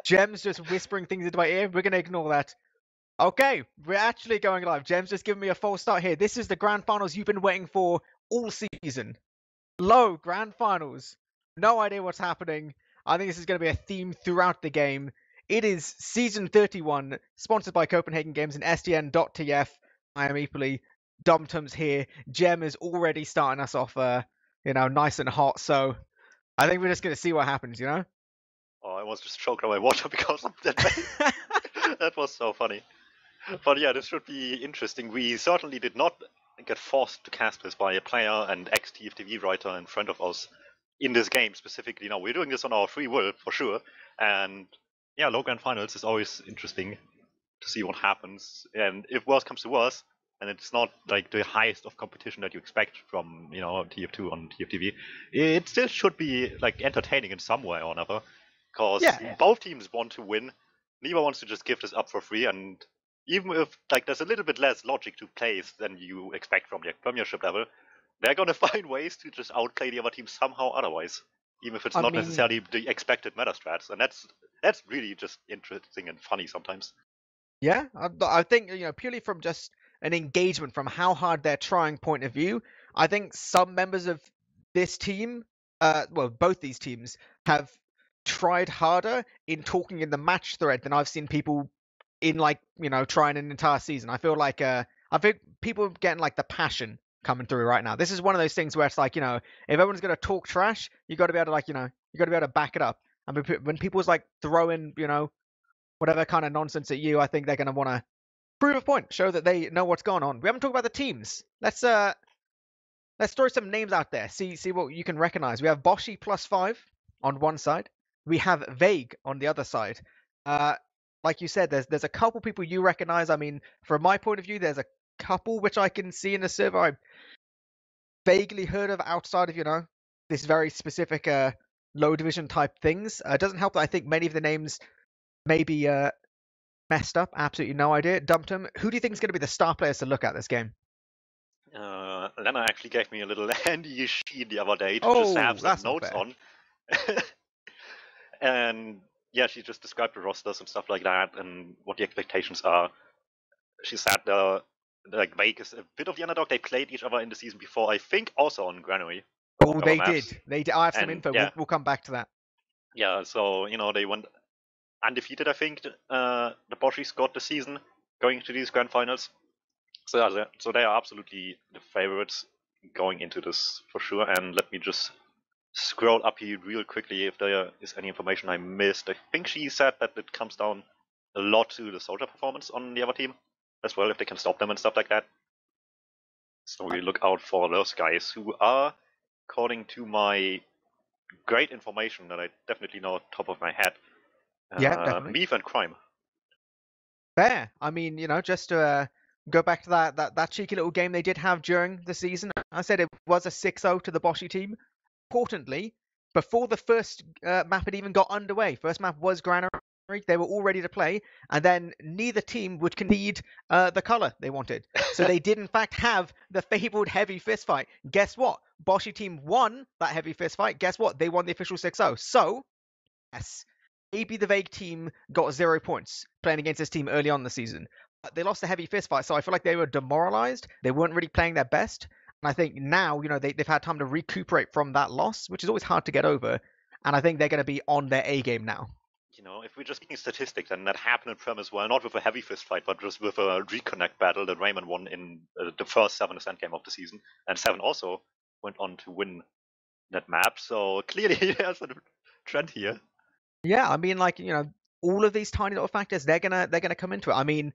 Gemm's just whispering things into my ear. We're going to ignore that. Okay, we're actually going live. Gemm's just giving me a false start here. This is the grand finals you've been waiting for all season. Low grand finals. No idea what's happening. I think this is going to be a theme throughout the game. It is season 31, sponsored by Copenhagen Games and STN.tf. I am eepily. DmMmTm's here. Gemm is already starting us off, nice and hot. So I think we're just going to see what happens, Oh, I was just choking on my water because of that. That was so funny. But yeah, this should be interesting. We certainly did not get forced to cast this by a player and ex-TFTV writer in front of us in this game specifically. Now, we're doing this on our free will, for sure. And yeah, low grand finals is always interesting to see what happens. And if worse comes to worse, and it's not like the highest of competition that you expect from, TF2 on TFTV, it still should be like entertaining in some way or another. Because both teams want to win. Neither wants to just give this up for free, and even if there's a little bit less logic to plays than you expect from the Premiership level, they're gonna find ways to just outplay the other team somehow otherwise, even if it's not necessarily the expected meta strats, and that's really just interesting and funny sometimes. Yeah, I think purely from just an engagement from how hard they're trying point of view, I think some members of this team, both these teams have tried harder in talking in the match thread than I've seen people in trying an entire season. I feel like I think people are getting the passion coming through right now. This is one of those things where it's if everyone's gonna talk trash, you got to be able to you got to be able to back it up. I mean, when people's throw in whatever kind of nonsense at you, I think they're gonna want to prove a point, show that they know what's going on. We haven't talked about the teams. Let's throw some names out there. See what you can recognize. We have boshy+5 on one side. We have Vague on the other side. Like you said, there's a couple people you recognize. I mean, from my point of view, there's a couple which I can see in the server I've vaguely heard of outside of this very specific low division type things. It doesn't help that I think many of the names may be messed up. Absolutely no idea. DmMmTm, who do you think is going to be the star players to look at this game? Lena actually gave me a little handy sheet the other day to just have some notes on. And yeah, she just described the rosters and stuff like that and what the expectations are. She said Wake is a bit of the underdog. They played each other in the season before, I think also on Granary. Oh, they did. They did. I have some info. Yeah. We'll come back to that. Yeah, so, they went undefeated, I think, the Boshies got the season going into these grand finals. So they are absolutely the favorites going into this for sure. And let me just scroll up here real quickly if there is any information I missed. I think she said that it comes down a lot to the soldier performance on the other team as well, if they can stop them and stuff like that. So we look out for those guys who are, according to my great information that I definitely know top of my head, Beef and Crime. Fair. I mean, just to go back to that cheeky little game they did have during the season. I said it was a 6-0 to the Boshy team. Importantly, before the first map had even got underway, first map was Granary. They were all ready to play, and then neither team would concede the color they wanted. So they did, in fact, have the fabled heavy fist fight. Guess what? Boshy team won that heavy fist fight. Guess what? They won the official 6-0. So, yes, maybe the Vague team got 0 points playing against this team early on in the season. But they lost the heavy fist fight, so I feel like they were demoralized. They weren't really playing their best. And I think now, they've had time to recuperate from that loss, which is always hard to get over. And I think they're going to be on their A game now. If we're just speaking statistics, and that happened in Prem as well, not with a heavy fist fight, but just with a reconnect battle that Raymond won in the first 7 Ascent game of the season. And 7 also went on to win that map. So clearly there's a trend here. Yeah, I mean, all of these tiny little factors, they're gonna come into it. I mean,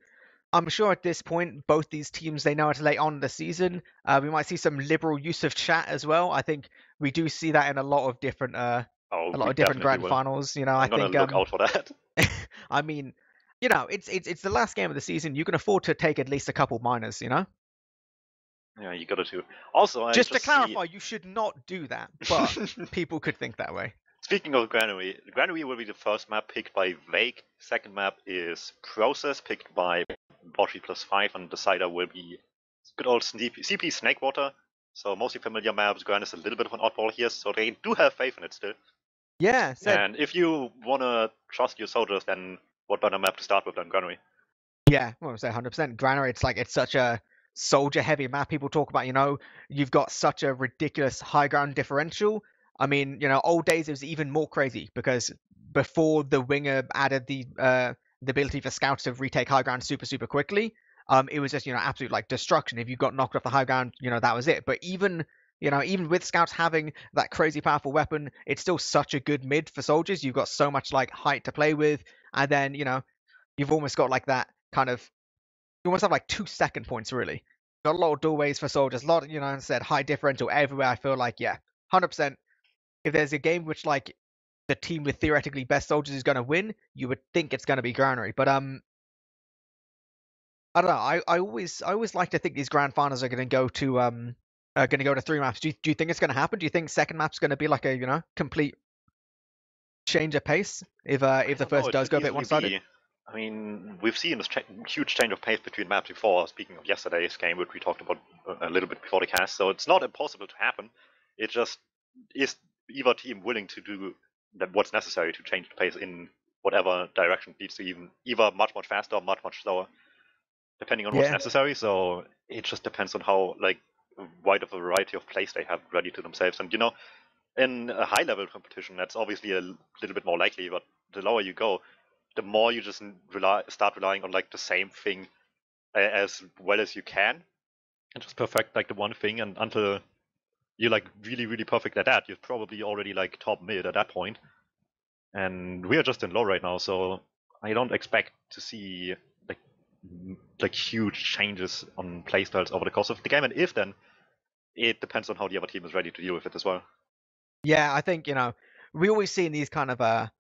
I'm sure at this point, both these teams, they know how to lay on the season. We might see some liberal use of chat as well. I think we do see that in a lot of different grand finals. I think look out for that. I mean, it's the last game of the season. You can afford to take at least a couple minors. Yeah, you got to. Also, just to clarify, you should not do that, but people could think that way. Speaking of Granary will be the first map picked by Vague. Second map is Process, picked by boshy+5, and decider will be good old CP Snakewater. So mostly familiar maps. Gran is a little bit of an oddball here, so they do have faith in it still. Yeah, said. And if you wanna trust your soldiers, then what better map to start with than Granary? Yeah, well, I say 100%. Granary, it's such a soldier-heavy map. People talk about, you've got such a ridiculous high ground differential. I mean, old days it was even more crazy because before the winger added the ability for scouts to retake high ground super super quickly, it was just absolute like destruction. If you got knocked off the high ground, that was it. But even with scouts having that crazy powerful weapon, it's still such a good mid for soldiers. You've got so much like height to play with, and then you've almost got like that kind of you almost have like 2 second points really. Got a lot of doorways for soldiers, a lot, I said high differential everywhere. I feel like 100%. If there's a game which like the team with theoretically best soldiers is going to win, you would think it's going to be Granary. But I don't know. I always like to think these grand finals are going to go to going to go to 3 maps. Do you think it's going to happen? Do you think second map's going to be like a complete change of pace I if the don't know. first It does could go a bit easily one sided? be. I mean, we've seen this huge change of pace between maps before. Speaking of yesterday's game, which we talked about a little bit before the cast, so it's not impossible to happen. It just is either team willing to do what's necessary to change the pace in whatever direction leads to either much faster or much slower, depending on what's Yeah, necessary. So it just depends on how like wide of a variety of plays they have ready to themselves. And in a high level competition, that's obviously a little bit more likely. But the lower you go, the more you just start relying on like the same thing as well as you can, and just perfect like the one thing. And until you're like really perfect at that, you're probably already like top mid at that point. And we are just in low right now, so I don't expect to see like like huge changes on playstyles over the course of the game. And if then, it depends on how the other team is ready to deal with it as well. yeah. I think we always see in these kind of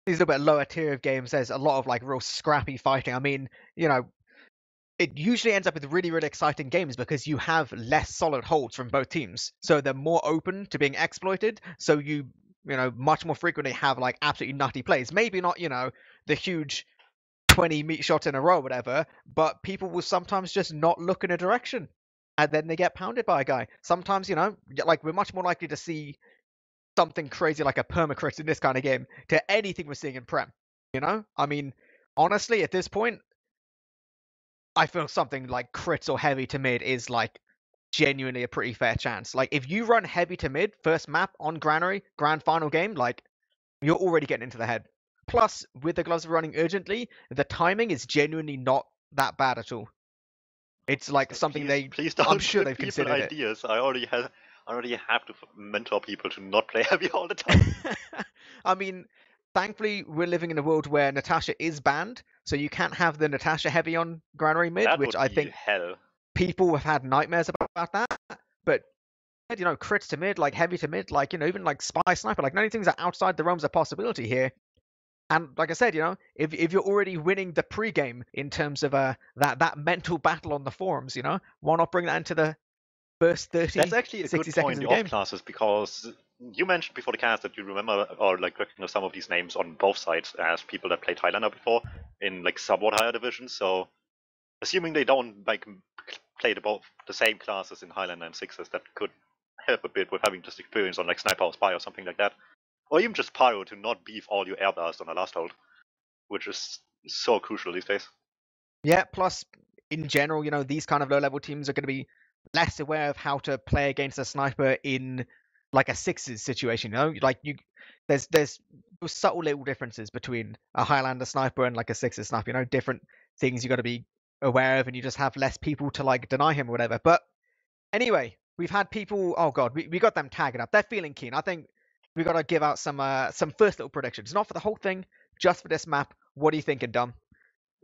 these little bit lower tier of games, there's a lot of like real scrappy fighting. I mean, it usually ends up with really, really exciting games because you have less solid holds from both teams. So they're more open to being exploited. So much more frequently have like absolutely nutty plays. Maybe not, the huge 20 meat shots in a row or whatever, but people will sometimes just not look in a direction. And then they get pounded by a guy. Sometimes, like we're much more likely to see something crazy like a permacrit in this kind of game to anything we're seeing in Prem. I mean, honestly, at this point, I feel something like crits or heavy to mid is like genuinely a pretty fair chance. Like if you run heavy to mid first map on Granary grand final game, like you're already getting into the head. Plus, with the gloves running urgently, the timing is genuinely not that bad at all. It's like something Please I'm don't sure give they've people considered it. ideas. I already have to mentor people to not play heavy all the time. I mean, thankfully, we're living in a world where Natasha is banned, so you can't have the Natasha heavy on Granary mid, That which would I be think hell. people have had nightmares about that. But crits to mid, like heavy to mid, like even like spy sniper, like many things are outside the realms of possibility here. And like I said, if you're already winning the pre-game in terms of that mental battle on the forums, why not bring that into the first That's 30, actually a 60 good seconds point, of the the off game? classes, because you mentioned before the cast that you remember or like recognize some of these names on both sides as people that played Highlander before in like somewhat higher divisions. So assuming they don't like play the same classes in Highlander and Sixes, that could help a bit with having just experience on like Sniper or Spy or something like that. Or even just Pyro to not beef all your air blast on a last hold, which is so crucial these days. Yeah, plus in general, these kind of low level teams are going to be less aware of how to play against a sniper in like a sixes situation, Like there's those subtle little differences between a Highlander sniper and like a sixes sniper, different things you got to be aware of, and you just have less people to like deny him or whatever. But anyway, we've had people. Oh god, we got them tagging up. They're feeling keen. I think we got to give out some first little predictions, not for the whole thing, just for this map. What are you thinking, Dom?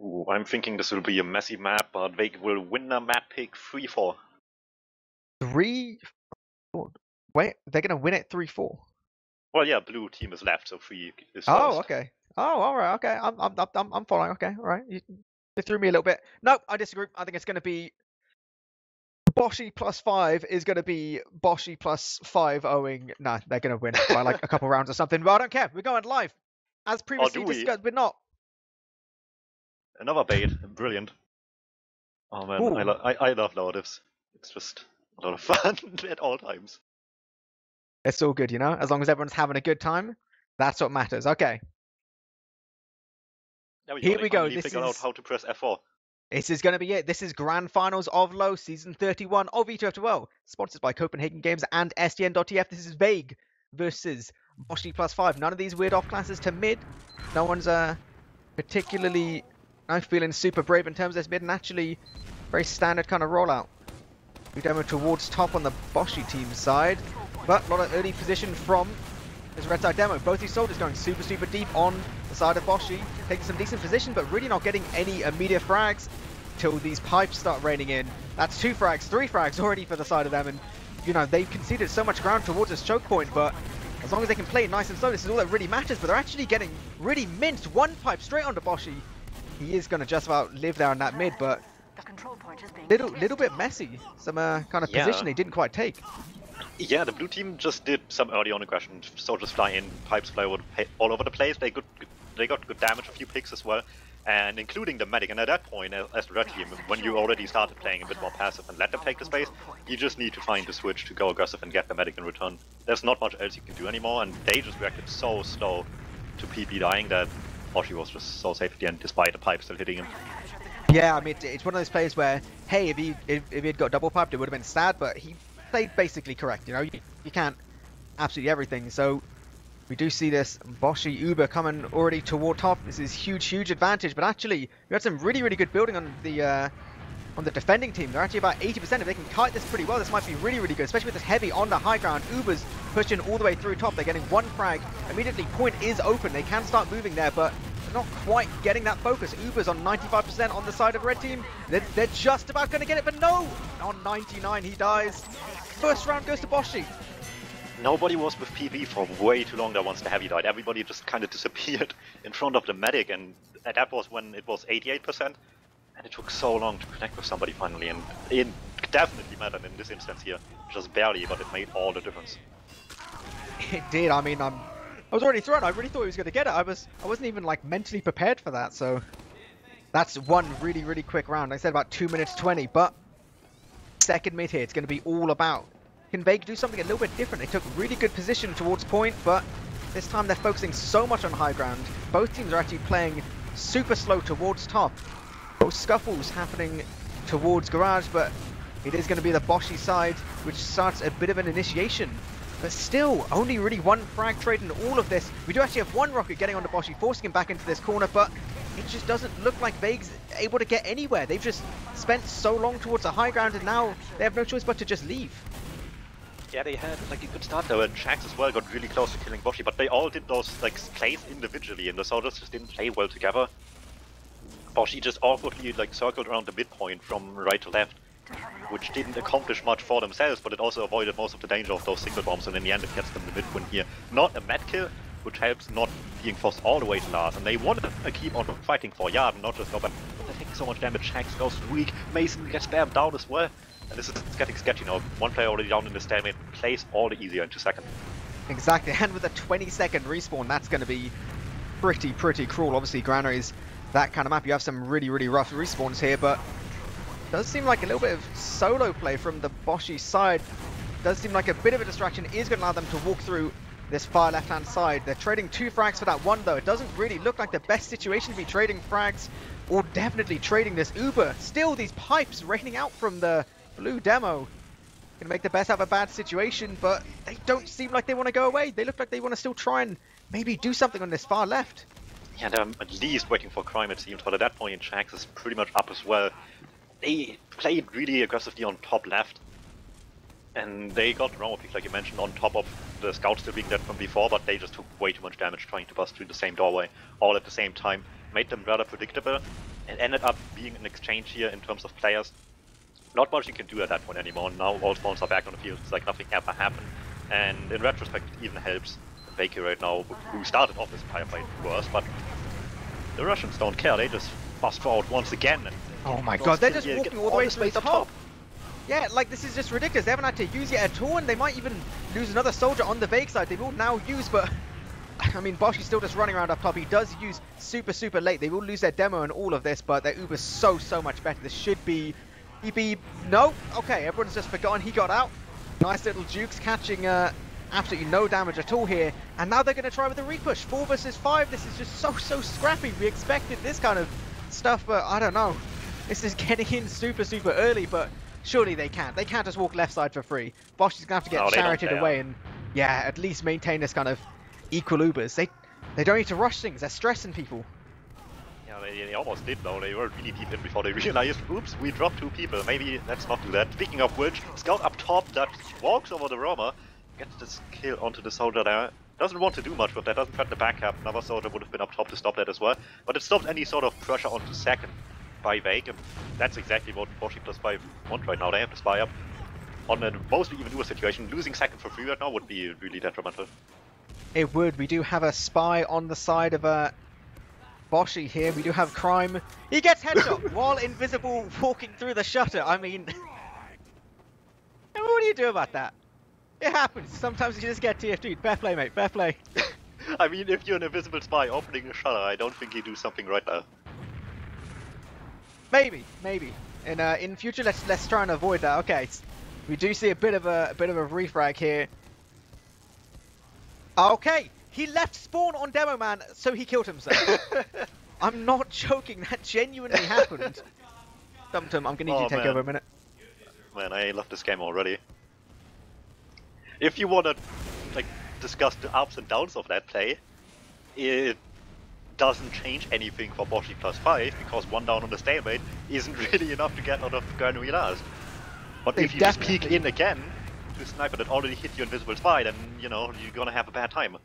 Ooh, I'm thinking this will be a messy map, but they will win the map pick 3-4. Three. Four. Wait, they're gonna win it 3-4. Well, yeah, blue team is left, so 3 is Oh, first. okay. Oh, all right. Okay, I'm following. Okay, all right. You threw me a little bit. No, I disagree. I think it's gonna be boshy+5 is gonna be boshy+5 owing. Nah, they're gonna win by like a couple rounds or something. But I don't care. We're going live, as Or do previously we? discussed. We're not. Another bait. Brilliant. Oh man, I, Ooh, lo- I, I love Laudivs. It's just a lot of fun at all times. it's all good, as long as everyone's having a good time. That's what matters. Okay. There we go. Here They we go. finally figured out how to press F4. This is going to be it. This is Grand Finals of LoW, Season 31 of ETF2L, sponsored by Copenhagen Games and STN.tf. This is Vague versus boshy+5. None of these weird off classes to mid. No one's particularly feeling super brave in terms of this mid, and actually very standard kind of rollout. We demo towards top on the Boshy team side, but a lot of early position from this red side demo. Both these soldiers going super, super deep on the side of Boshy, taking some decent position, but really not getting any immediate frags till these pipes start raining in. That's 2 frags, 3 frags already for the side of them, and you know, they've conceded so much ground towards this choke point, but as long as they can play it nice and slow, this is all that really matters. But they're actually getting really minced. 1 pipe straight onto Boshy. He is going to just about live there on that mid, but little bit messy. Some kind of position they didn't quite take. Yeah, the blue team just did some early on aggression. Soldiers fly in, pipes fly all over the place. They got good damage, a few picks as well, and including the medic. And at that point, as the red team, when you already started playing a bit more passive and let them take the space, you just need to find the switch to go aggressive and get the medic in return. There's not much else you can do anymore, and they just reacted so slow to PP dying that Boshy was just so safe at the end, despite the pipe still hitting him. Yeah, I mean, it's one of those plays where, hey, if he'd got double piped, it would have been sad, but he played basically correct. You know, you can't absolutely everything. So we do see this Boshy Uber coming already toward top. This is huge advantage. But actually, we had some really good building on the defending team. They're actually about 80%. If they can kite this pretty well, this might be really good, especially with this heavy on the high ground. Uber's pushing all the way through top. They're getting 1 frag. Immediately, point is open. They can start moving there, but they're not quite getting that focus. Uber's on 95% on the side of red team. They're just about going to get it, but no! On 99, he dies. First round goes to Boshy. Nobody was with PV for way too long there once the heavy died. Everybody just kind of disappeared in front of the medic, and that was when it was 88%. And it took so long to connect with somebody finally, and it definitely mattered in this instance here. Just barely, but it made all the difference. It did. I mean, I was already thrown. I really thought he was going to get it. I wasn't even like mentally prepared for that. So that's one really quick round. I said about 2 minutes 20, but second mid here, it's going to be all about, can Vague do something a little bit different? They took really good position towards point, but this time they're focusing so much on high ground. Both teams are actually playing super slow towards top. Both scuffles happening towards garage, but it is going to be the Boshy side, which starts a bit of an initiation. But still, only really 1 frag trade in all of this. We do actually have 1 rocket getting onto Boshy, forcing him back into this corner, but it just doesn't look like Vague's able to get anywhere. They've just spent so long towards the high ground, and now they have no choice but to just leave. Yeah, they had like a good start though, and Shax as well got really close to killing Boshy, but they all did those like plays individually, and the soldiers just didn't play well together. Boshy just awkwardly like circled around the midpoint from right to left, which didn't accomplish much for themselves, but it also avoided most of the danger of those single bombs, and in the end it gets them the mid win here. Not a med kill, which helps not being forced all the way to last, and they want to keep on fighting for Yard and not just go back. But they take so much damage, Shax goes weak, Mason gets spammed down as well, and this is getting sketchy now. 1 player already down in the stalemate, plays all the easier into second. Exactly, and with a 20-second respawn, that's going to be pretty cruel. Obviously, Granary's that kind of map. You have some really rough respawns here, but it does seem like a little bit of solo play from the Boshy side. It does seem like a bit of a distraction is going to allow them to walk through this far left-hand side. They're trading 2 frags for that 1, though. It doesn't really look like the best situation to be trading frags, or definitely trading this Uber. Still, these pipes raining out from the blue demo. Gonna make the best out of a bad situation, but they don't seem like they want to go away. They look like they want to still try and maybe do something on this far left. Yeah, they're at least waiting for crime, it seems, but at that point, Shax is pretty much up as well. They played really aggressively on top left, and they got the Romo pick, like you mentioned, on top of the scout still being dead from before, but they just took way too much damage trying to bust through the same doorway, all at the same time. Made them rather predictable. It ended up being an exchange here in terms of players. Not much you can do at that point anymore. Now all spawns are back on the field, it's like nothing ever happened. And in retrospect, it even helps Vakey right now, who started off this firefight worse, but the Russians don't care, they just bust forward once again. And oh my god, they're just walking all the way to the top. Yeah, like this is just ridiculous. They haven't had to use it at all, and they might even lose another soldier on the Vague side. They will now use, but I mean, Boshy's still just running around up top. He does use super late. They will lose their demo and all of this, but their Uber's so much better. This should be no. Okay, everyone's just forgotten he got out. Nice little jukes catching absolutely no damage at all here. And now they're going to try with a repush. 4 versus 5. This is just so scrappy. We expected this kind of stuff, but I don't know. This is getting in super early, but surely they can't. They can't just walk left side for free. Bosch is going to have to get charioted away and, yeah, at least maintain this kind of equal Ubers. They don't need to rush things. They're stressing people. Yeah, they almost did though. They were really deep in before they realized, oops, we dropped 2 people. Maybe let's not do that. Speaking of which, Scout up top that walks over the roamer, gets this kill onto the soldier there. Doesn't want to do much with that, doesn't threaten the backup. Another soldier would have been up top to stop that as well. But it stopped any sort of pressure onto second by Vake, and that's exactly what boshy+5 want right now. They have to spy up on a mostly even newer situation. Losing second for free right now would be really detrimental. It would. We do have a spy on the side of Boshy here. We do have Crime. He gets headshot while invisible walking through the shutter. I mean, what do you do about that? It happens. Sometimes you just get TF2'd. Fair play, mate. Fair play. I mean, if you're an invisible spy opening a shutter, I don't think you do something right now. Maybe. In future, let's try and avoid that. Okay, we do see a bit of a refrag here. Okay, he left spawn on Demo Man, so he killed himself. I'm not joking. That genuinely happened. DmMMTm, I'm gonna need you to take over a minute. Man, I love this game already. If you wanna like discuss the ups and downs of that play, it doesn't change anything for boshy+5 because 1 down on the stalemate isn't really enough to get out of Granary last. But if you just peek in again to a sniper that already hit your invisible spy, then you know you're gonna have a bad time.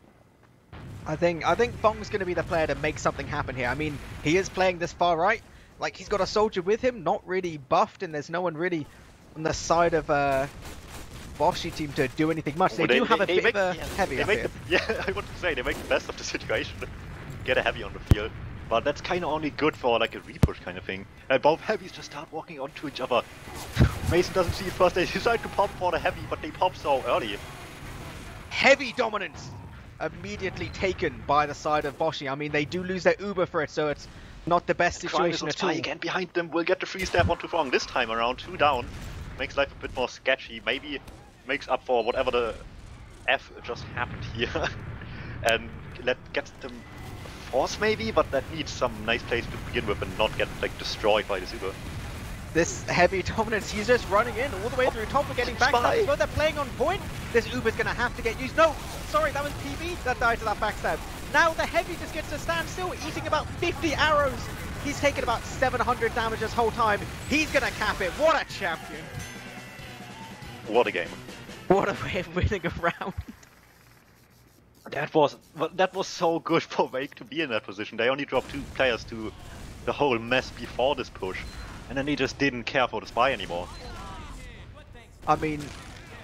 I think Bong's gonna be the player to make something happen here. I mean, he is playing this far right. Like, he's got a soldier with him, not really buffed, and there's no one really on the side of Boshy team to do anything much. They do have a bit of a heavy up here. Yeah, I want to say they make the best of the situation. Get a heavy on the field. But that's kind of only good for like a repush kind of thing. And both heavies just start walking onto each other. Mason doesn't see it first, they decide to pop for the heavy, but they pop so early. Heavy dominance immediately taken by the side of Boshy. I mean, they do lose their Uber for it, so it's not the best situation at all. Again behind them, will get the free step onto Fong this time around, 2 down. Makes life a bit more sketchy, maybe makes up for whatever the F just happened here. And gets them force maybe, but that needs some nice plays to begin with and not get like destroyed by this Uber. This heavy dominance, he's just running in all the way through top and getting backstabbed as well. They're playing on point. This Uber's gonna have to get used. No, sorry, that was PB that died to that backstab. Now the heavy just gets to stand still, eating about 50 arrows. He's taken about 700 damage this whole time. He's gonna cap it. What a champion. What a game. What a way of winning a round. That was so good for Wake to be in that position. They only dropped 2 players to the whole mess before this push, and then they just didn't care for the spy anymore. I mean,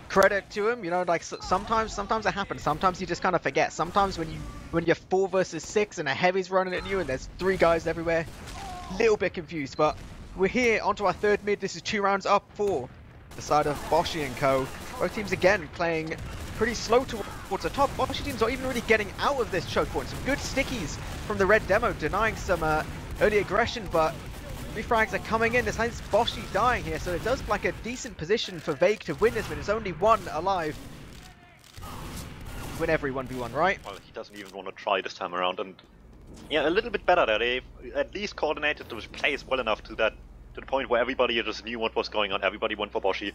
credit to him, you know, like sometimes it happens. Sometimes you just kind of forget. Sometimes when you're 4 versus 6 and a heavy's running at you and there's 3 guys everywhere, little bit confused. But we're here onto our 3rd mid. This is 2 rounds up for the side of Boshy and co. Both teams again playing pretty slow towards the top. Boshy team's not even really getting out of this choke point. Some good stickies from the red demo, denying some early aggression, but refrags are coming in. This is Boshy dying here, so it does like a decent position for Vague to win this, but it's only 1 alive. Win every 1v1, right? Well, he doesn't even want to try this time around, and yeah, a little bit better there. They at least coordinated the plays well enough to the point where everybody just knew what was going on. Everybody went for Boshy.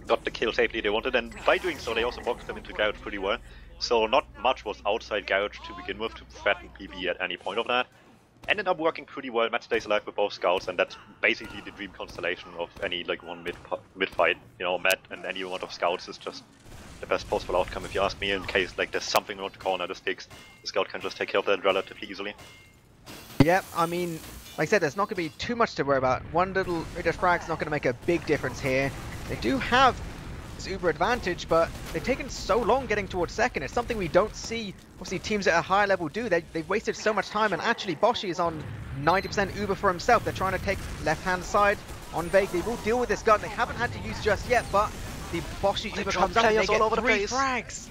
Got the kill safely they wanted, and by doing so they also boxed them into Garage pretty well. So not much was outside Garage to begin with to threaten PB at any point of that. Ended up working pretty well. Matt stays alive with both scouts, and that's basically the dream constellation of any like one mid fight. You know, Matt and any amount of scouts is just the best possible outcome if you ask me. In case like there's something around the corner that sticks, the scout can just take care of that relatively easily. Yeah, I mean, like I said, there's not going to be too much to worry about. One little rate of frag's not going to make a big difference here. They do have this Uber advantage, but they've taken so long getting towards second. It's something we don't see, obviously, teams at a higher level do. They've wasted so much time, and actually Boshy is on 90% Uber for himself. They're trying to take left-hand side on Vague. They will deal with this gun. They haven't had to use just yet, but the Boshy Uber comes out and they get 3 frags.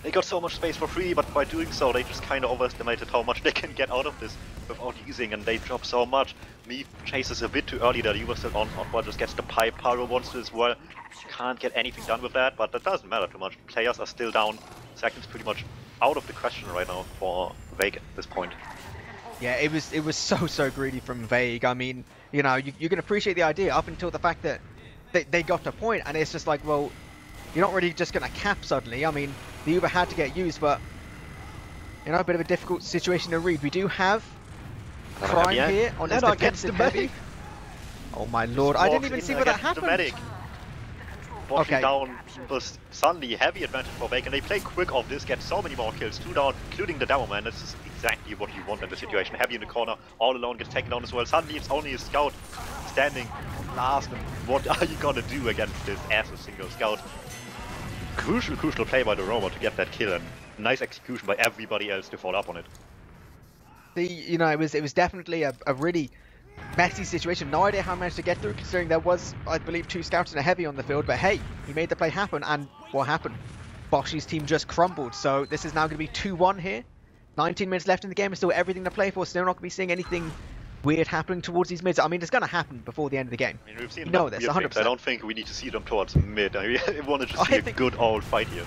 They got so much space for free, but by doing so, they just kind of overestimated how much they can get out of this without using, and they drop so much. Me chases a bit too early there. You were still on, but just gets the pipe. Pyro wants to as well. Can't get anything done with that, but that doesn't matter too much. Players are still down. Seconds pretty much out of the question right now for Vake at this point. Yeah, it was so greedy from Vague. I mean, you know, you can appreciate the idea up until the fact that they got to point, and it's just like, well, you're not really just going to cap suddenly. I mean, the Uber had to get used, but, you know, a bit of a difficult situation to read. We do have Crime here on his defensive heavy. Oh my lord, I didn't even see where that happened. Boshing down was suddenly heavy advantage for Vake, and they play quick off this, get so many more kills, 2 down, including the Demo Man. This is exactly what you want in the situation. Heavy in the corner, all alone, gets taken down as well. Suddenly it's only a scout standing last, and what are you gonna do against this as a single scout? Crucial play by the Roma to get that kill, and nice execution by everybody else to follow up on it. You know, it was definitely a really messy situation. No idea how he managed to get through, considering there was, I believe, 2 scouts and a heavy on the field. But hey, he made the play happen, and what happened? Boshy's team just crumbled. So this is now going to be 2-1 here. 19 minutes left in the game, and still everything to play for. Still not going to be seeing anything weird happening towards these mids. I mean, it's going to happen before the end of the game. I mean, we've seen this 100%. I don't think we need to see them towards mid. I mean, we want to just see a good old fight here.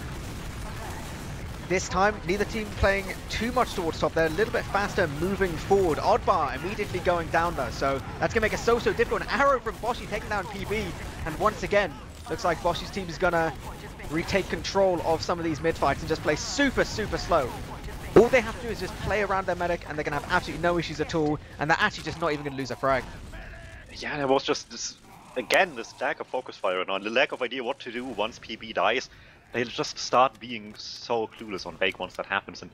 This time, neither team playing too much towards top. They're a little bit faster moving forward. Oddbar immediately going down though, so that's going to make it so difficult. An arrow from Boshy taking down PB, and once again, looks like Boshy's team is going to retake control of some of these mid fights and just play super slow. All they have to do is just play around their medic, and they're going to have absolutely no issues at all, and they're actually just not even going to lose a frag. Yeah, there was just this, again, this lack of focus fire and the lack of idea what to do once PB dies. They just start being so clueless on Vake once that happens, and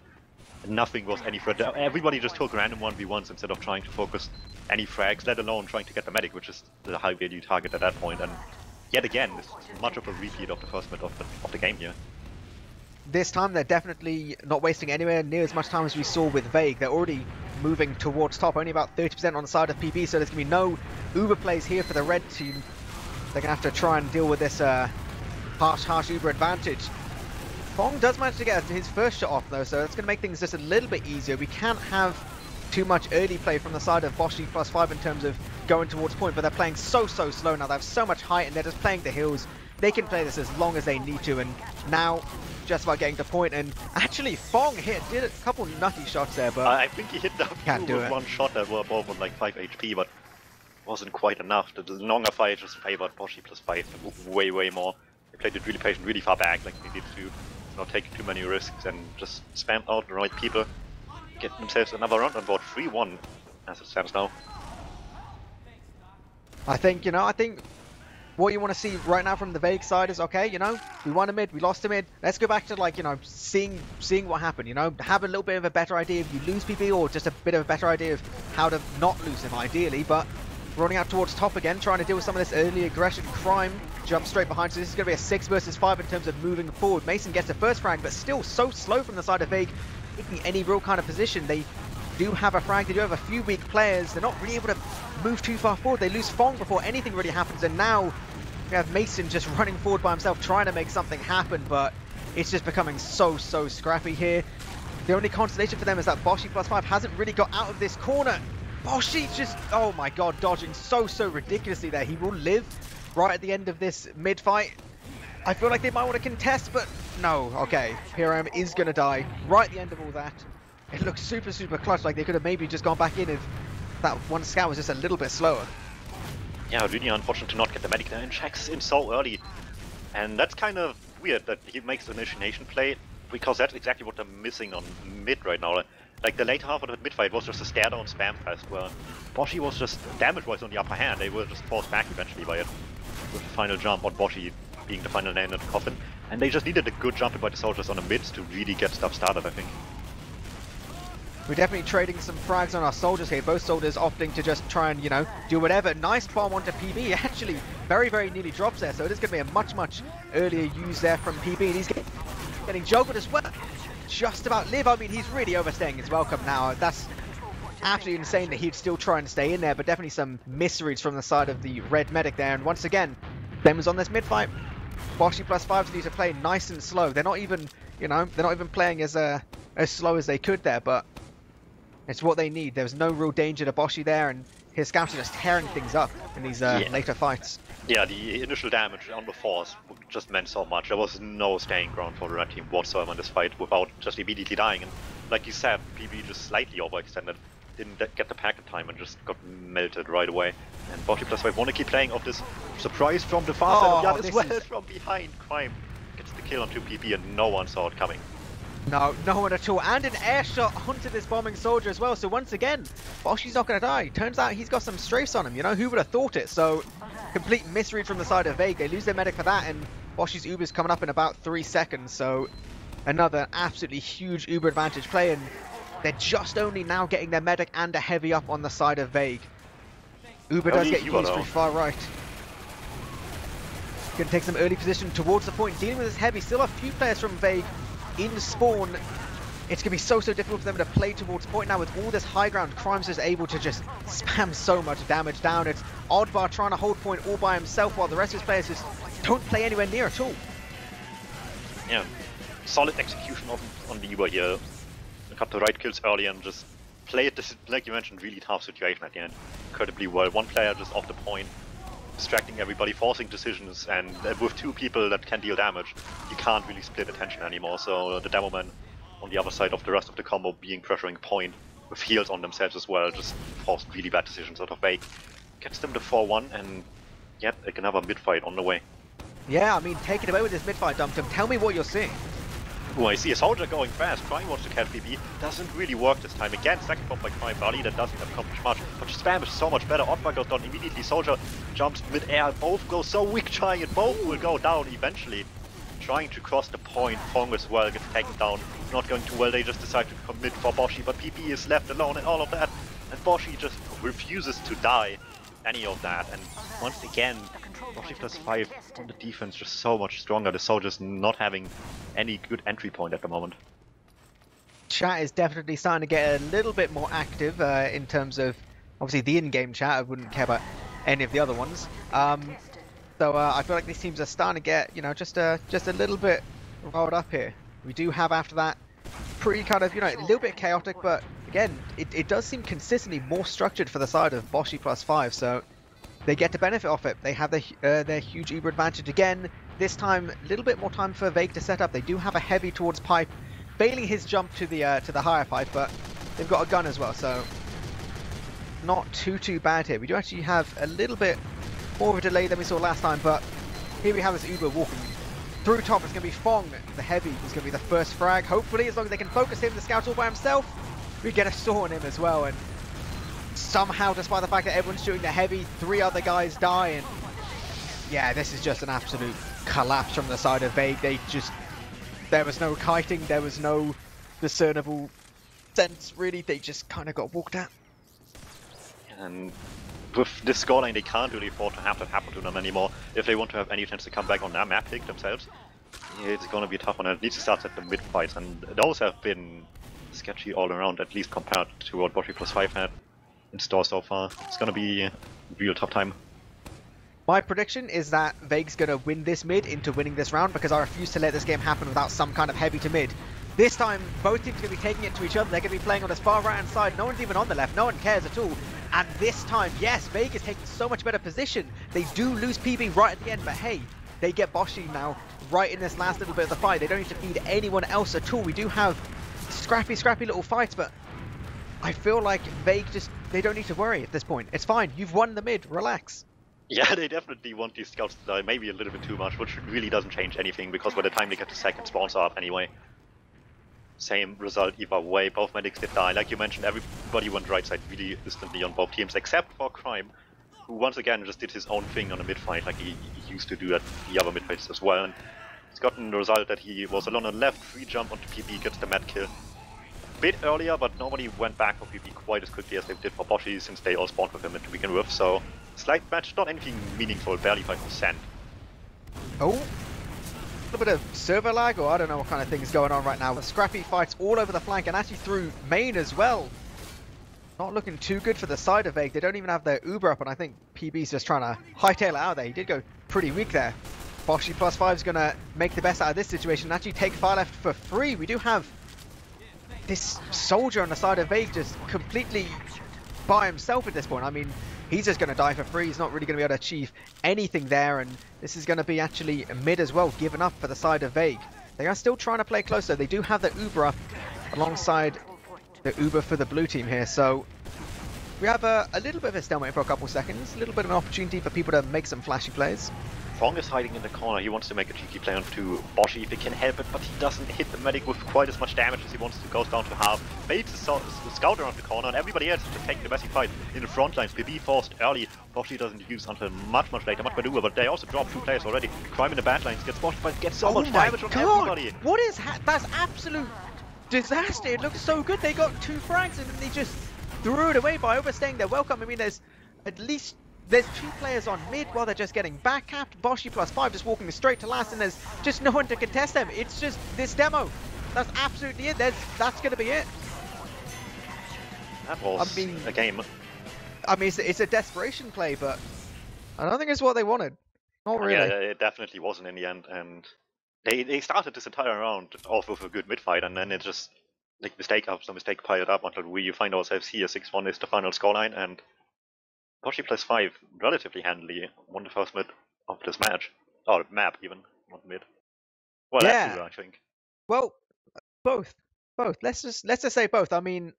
nothing was any threat. Everybody just took random 1v1s instead of trying to focus any frags, let alone trying to get the medic, which is the high value target at that point. And yet again, this is much of a repeat of the first mid of the game here. This time they're definitely not wasting anywhere near as much time as we saw with Vague. They're already moving towards top, only about 30% on the side of PB, so there's going to be no Uber plays here for the red team. They're going to have to try and deal with this harsh Uber advantage. Fong does manage to get his first shot off though, so that's going to make things just a little bit easier. We can't have too much early play from the side of boshy+5 in terms of going towards point, but they're playing so slow now. They have so much height and they're just playing the hills. They can play this as long as they need to, and now just about getting to point. And actually Fong did a couple nutty shots there, but I think he hit the can't do with it. one shot that were both on like 5 HP, but wasn't quite enough. The longer fight just favored boshy+5 way more. They played it really patient, really far back, like they did to not take too many risks and just spam out the right people, get themselves another round on board. 3-1 as it stands now. I think what you want to see right now from the Vague side is, okay, you know, we won a mid, we lost a mid. Let's go back to, like, you know, seeing what happened, you know, have a little bit of a better idea if you lose PB, or just a bit of a better idea of how to not lose him ideally. But running out towards top again, trying to deal with some of this early aggression. Crime jumps straight behind, so this is going to be a 6 versus 5 in terms of moving forward. Mason gets the first frag, but still so slow from the side of Vague, taking any real kind of position. They do have a frag, they do have a few weak players. They're not really able to move too far forward. They lose Fong before anything really happens, and now we have Mason just running forward by himself, trying to make something happen, but it's just becoming so scrappy here. The only consolation for them is that boshy+5 hasn't really got out of this corner. Boshy just, oh my god, dodging so ridiculously there. He will live right at the end of this mid fight. I feel like they might want to contest, but no. Okay, Hiram is going to die right at the end of all that. It looks super clutch, like they could have maybe just gone back in if that one scout was just a little bit slower. Yeah, really unfortunate to not get the medic there, and checks in so early. And that's kind of weird that he makes the initiation play, because that's exactly what they're missing on mid right now. Like the late half of the mid fight was just a stare down spam fest where Boshy was just damage-wise on the upper hand. They were just forced back eventually by it, with the final jump on Boshy being the final nail in the coffin. And they just needed a good jump in by the soldiers on the mids to really get stuff started, I think. We're definitely trading some frags on our soldiers here. Both soldiers opting to just try and, you know, do whatever. Nice bomb onto PB. Actually, very nearly drops there. So it is going to be a much earlier use there from PB. And he's getting juggled as well. Just about live. I mean, he's really overstaying his welcome now. That's absolutely insane that he'd still try and stay in there. But definitely some misreads from the side of the red medic there. And once again, them was on this mid fight. boshy+5 need to play nice and slow. They're not even You know, they're not even playing as slow as they could there, but it's what they need. There was no real danger to boshy there, and his scouts are just tearing things up in these later fights. Yeah, the initial damage on the force just meant so much. There was no staying ground for the red team whatsoever in this fight without just immediately dying. And like you said, PB just slightly overextended, didn't get the pack in time and just got melted right away. And boshy+5 want to keep playing off this surprise from the far side of Yard as well from behind. Crime gets the kill onto PB and no one saw it coming. No, no one at all. And an air shot onto this bombing soldier as well. So once again, Boshy's not going to die. Turns out he's got some strafes on him, you know? Who would have thought it? So complete misread from the side of Vague. They lose their medic for that, and Boshy's Uber's coming up in about 3 seconds. So another absolutely huge Uber advantage play, and they're just only now getting their medic and a heavy up on the side of Vague. Uber does get used pretty far right. Going to take some early position towards the point, dealing with this heavy. Still a few players from Vague in spawn. It's going to be so difficult for them to play towards point now with all this high ground. Crime's just able to just spam so much damage down. It's Oddbar trying to hold point all by himself while the rest of his players just don't play anywhere near at all. Yeah, solid execution on the Uber here. Got the right kills early and just played this, like you mentioned, really tough situation at the end incredibly well. One player just off the point, distracting everybody, forcing decisions, and with 2 people that can deal damage, you can't really split attention anymore. So the DmMMTm on the other side of the rest of the combo being pressuring point with heals on themselves as well, just forced really bad decisions out of Vague. Gets them to 4-1 and yet another mid-fight on the way. Yeah, I mean, take it away with this mid-fight, DmMMTm. Tell me what you're seeing. Oh, I see a soldier going fast. Crime wants to catch PB. Doesn't really work this time. Again, second bomb by Crime. Bali that doesn't accomplish much. But spam is so much better. Oddbar goes down immediately. Soldier jumps mid-air. Both go so weak trying it. Both will go down eventually. Trying to cross the point. Fong as well gets taken down. Not going too well. They just decide to commit for boshy. But PB is left alone and all of that. And boshy just refuses to die any of that. And once again, boshy+5 on the defense just so much stronger. The soldiers not having any good entry point at the moment. Chat is definitely starting to get a little bit more active in terms of obviously the in-game chat. I wouldn't care about any of the other ones. So I feel like these teams are starting to get, you know, just a little bit rolled up here. We do have after that pretty kind of, you know, a little bit chaotic, but again, it does seem consistently more structured for the side of boshy+5. So they get to benefit off it. They have their huge Uber advantage again. This time, a little bit more time for Vague to set up. They do have a heavy towards pipe, failing his jump to the higher pipe, but they've got a gun as well, so not too bad here. We do actually have a little bit more of a delay than we saw last time, but here we have this Uber walking through top. It's going to be Fong, the heavy, who's going to be the first frag. Hopefully, as long as they can focus him, the scout all by himself, we get a saw on him as well. And somehow, despite the fact that everyone's shooting the heavy, 3 other guys die, and yeah, this is just an absolute collapse from the side of Vague. There was no kiting, there was no discernible sense, really. They just kind of got walked at. And with this scoreline, they can't really afford to have that happen to them anymore. If they want to have any chance to come back on their map pick themselves, it's going to be a tough one. It needs to start at the mid fights, and those have been sketchy all around, at least compared to what boshy+5 had in store so far. It's going to be a real tough time. My prediction is that Vague's going to win this mid into winning this round, because I refuse to let this game happen without some kind of heavy to mid. This time, both teams are going to be taking it to each other. They're going to be playing on this far right-hand side. No one's even on the left. No one cares at all. And this time, yes, Vague is taking so much better position. They do lose PB right at the end, but hey, they get boshy now right in this last little bit of the fight. They don't need to feed anyone else at all. We do have scrappy little fights, but I feel like Vague they don't need to worry at this point. It's fine. You've won the mid. Relax. Yeah, they definitely want these scouts to die, maybe a little bit too much, which really doesn't change anything, because by the time they get to second, spawns are up anyway. Same result either way, both medics did die. Like you mentioned, everybody went right side really instantly on both teams, except for Crime, who once again just did his own thing on a mid-fight, like he used to do at the other mid-fights as well. And he's gotten the result that he was alone on the left, free jump onto PB, gets the med kill. A bit earlier, but nobody went back for PB quite as quickly as they did for Boshy, since they all spawned with him to begin with, so slight match, not anything meaningful, barely 5%. Oh, a little bit of server lag, or I don't know what kind of thing is going on right now. The scrappy fights all over the flank, and actually through main as well. Not looking too good for the side of Vague. They don't even have their Uber up, and I think PB's just trying to hightail it out there. He did go pretty weak there. boshy+5 is going to make the best out of this situation and actually take far left for free. We do have this soldier on the side of Vague just completely by himself at this point. I mean, he's just going to die for free. He's not really going to be able to achieve anything there, and this is going to be actually mid as well, given up for the side of Vague. They are still trying to play closer. They do have the Uber up alongside the Uber for the blue team here, so we have a little bit of a stalemate for a couple seconds, a little bit of an opportunity for people to make some flashy plays. Fong is hiding in the corner. He wants to make a cheeky play onto Boshy if he can help it, but he doesn't hit the medic with quite as much damage as he wants to. Goes down to half. Baits the scout around the corner, and everybody else is just taking the basic fight in the front lines. BB forced early. Boshy doesn't use until much later, much better, but they also drop 2 players already. Crime in the back lines gets Boshy, but gets so much damage on everybody. What is that's absolute disaster. It looks so good. They got 2 frags and then they just threw it away by overstaying their welcome. I mean, there's 2 players on mid while they're just getting back capped. boshy+5 just walking straight to last, and there's just no one to contest them. It's just this demo. That's absolutely it. That's going to be it. That was a game. I mean, it's a desperation play, but I don't think it's what they wanted. Not really. Yeah, it definitely wasn't in the end, and they started this entire round off with a good mid fight, and then it just mistake after mistake piled up until we find ourselves here. 6-1 is the final scoreline, and boshy+5 relatively handily won the first mid of this match. Or map even, not mid. Well, yeah. That's true, I think. Well, both. Let's just say both. I mean,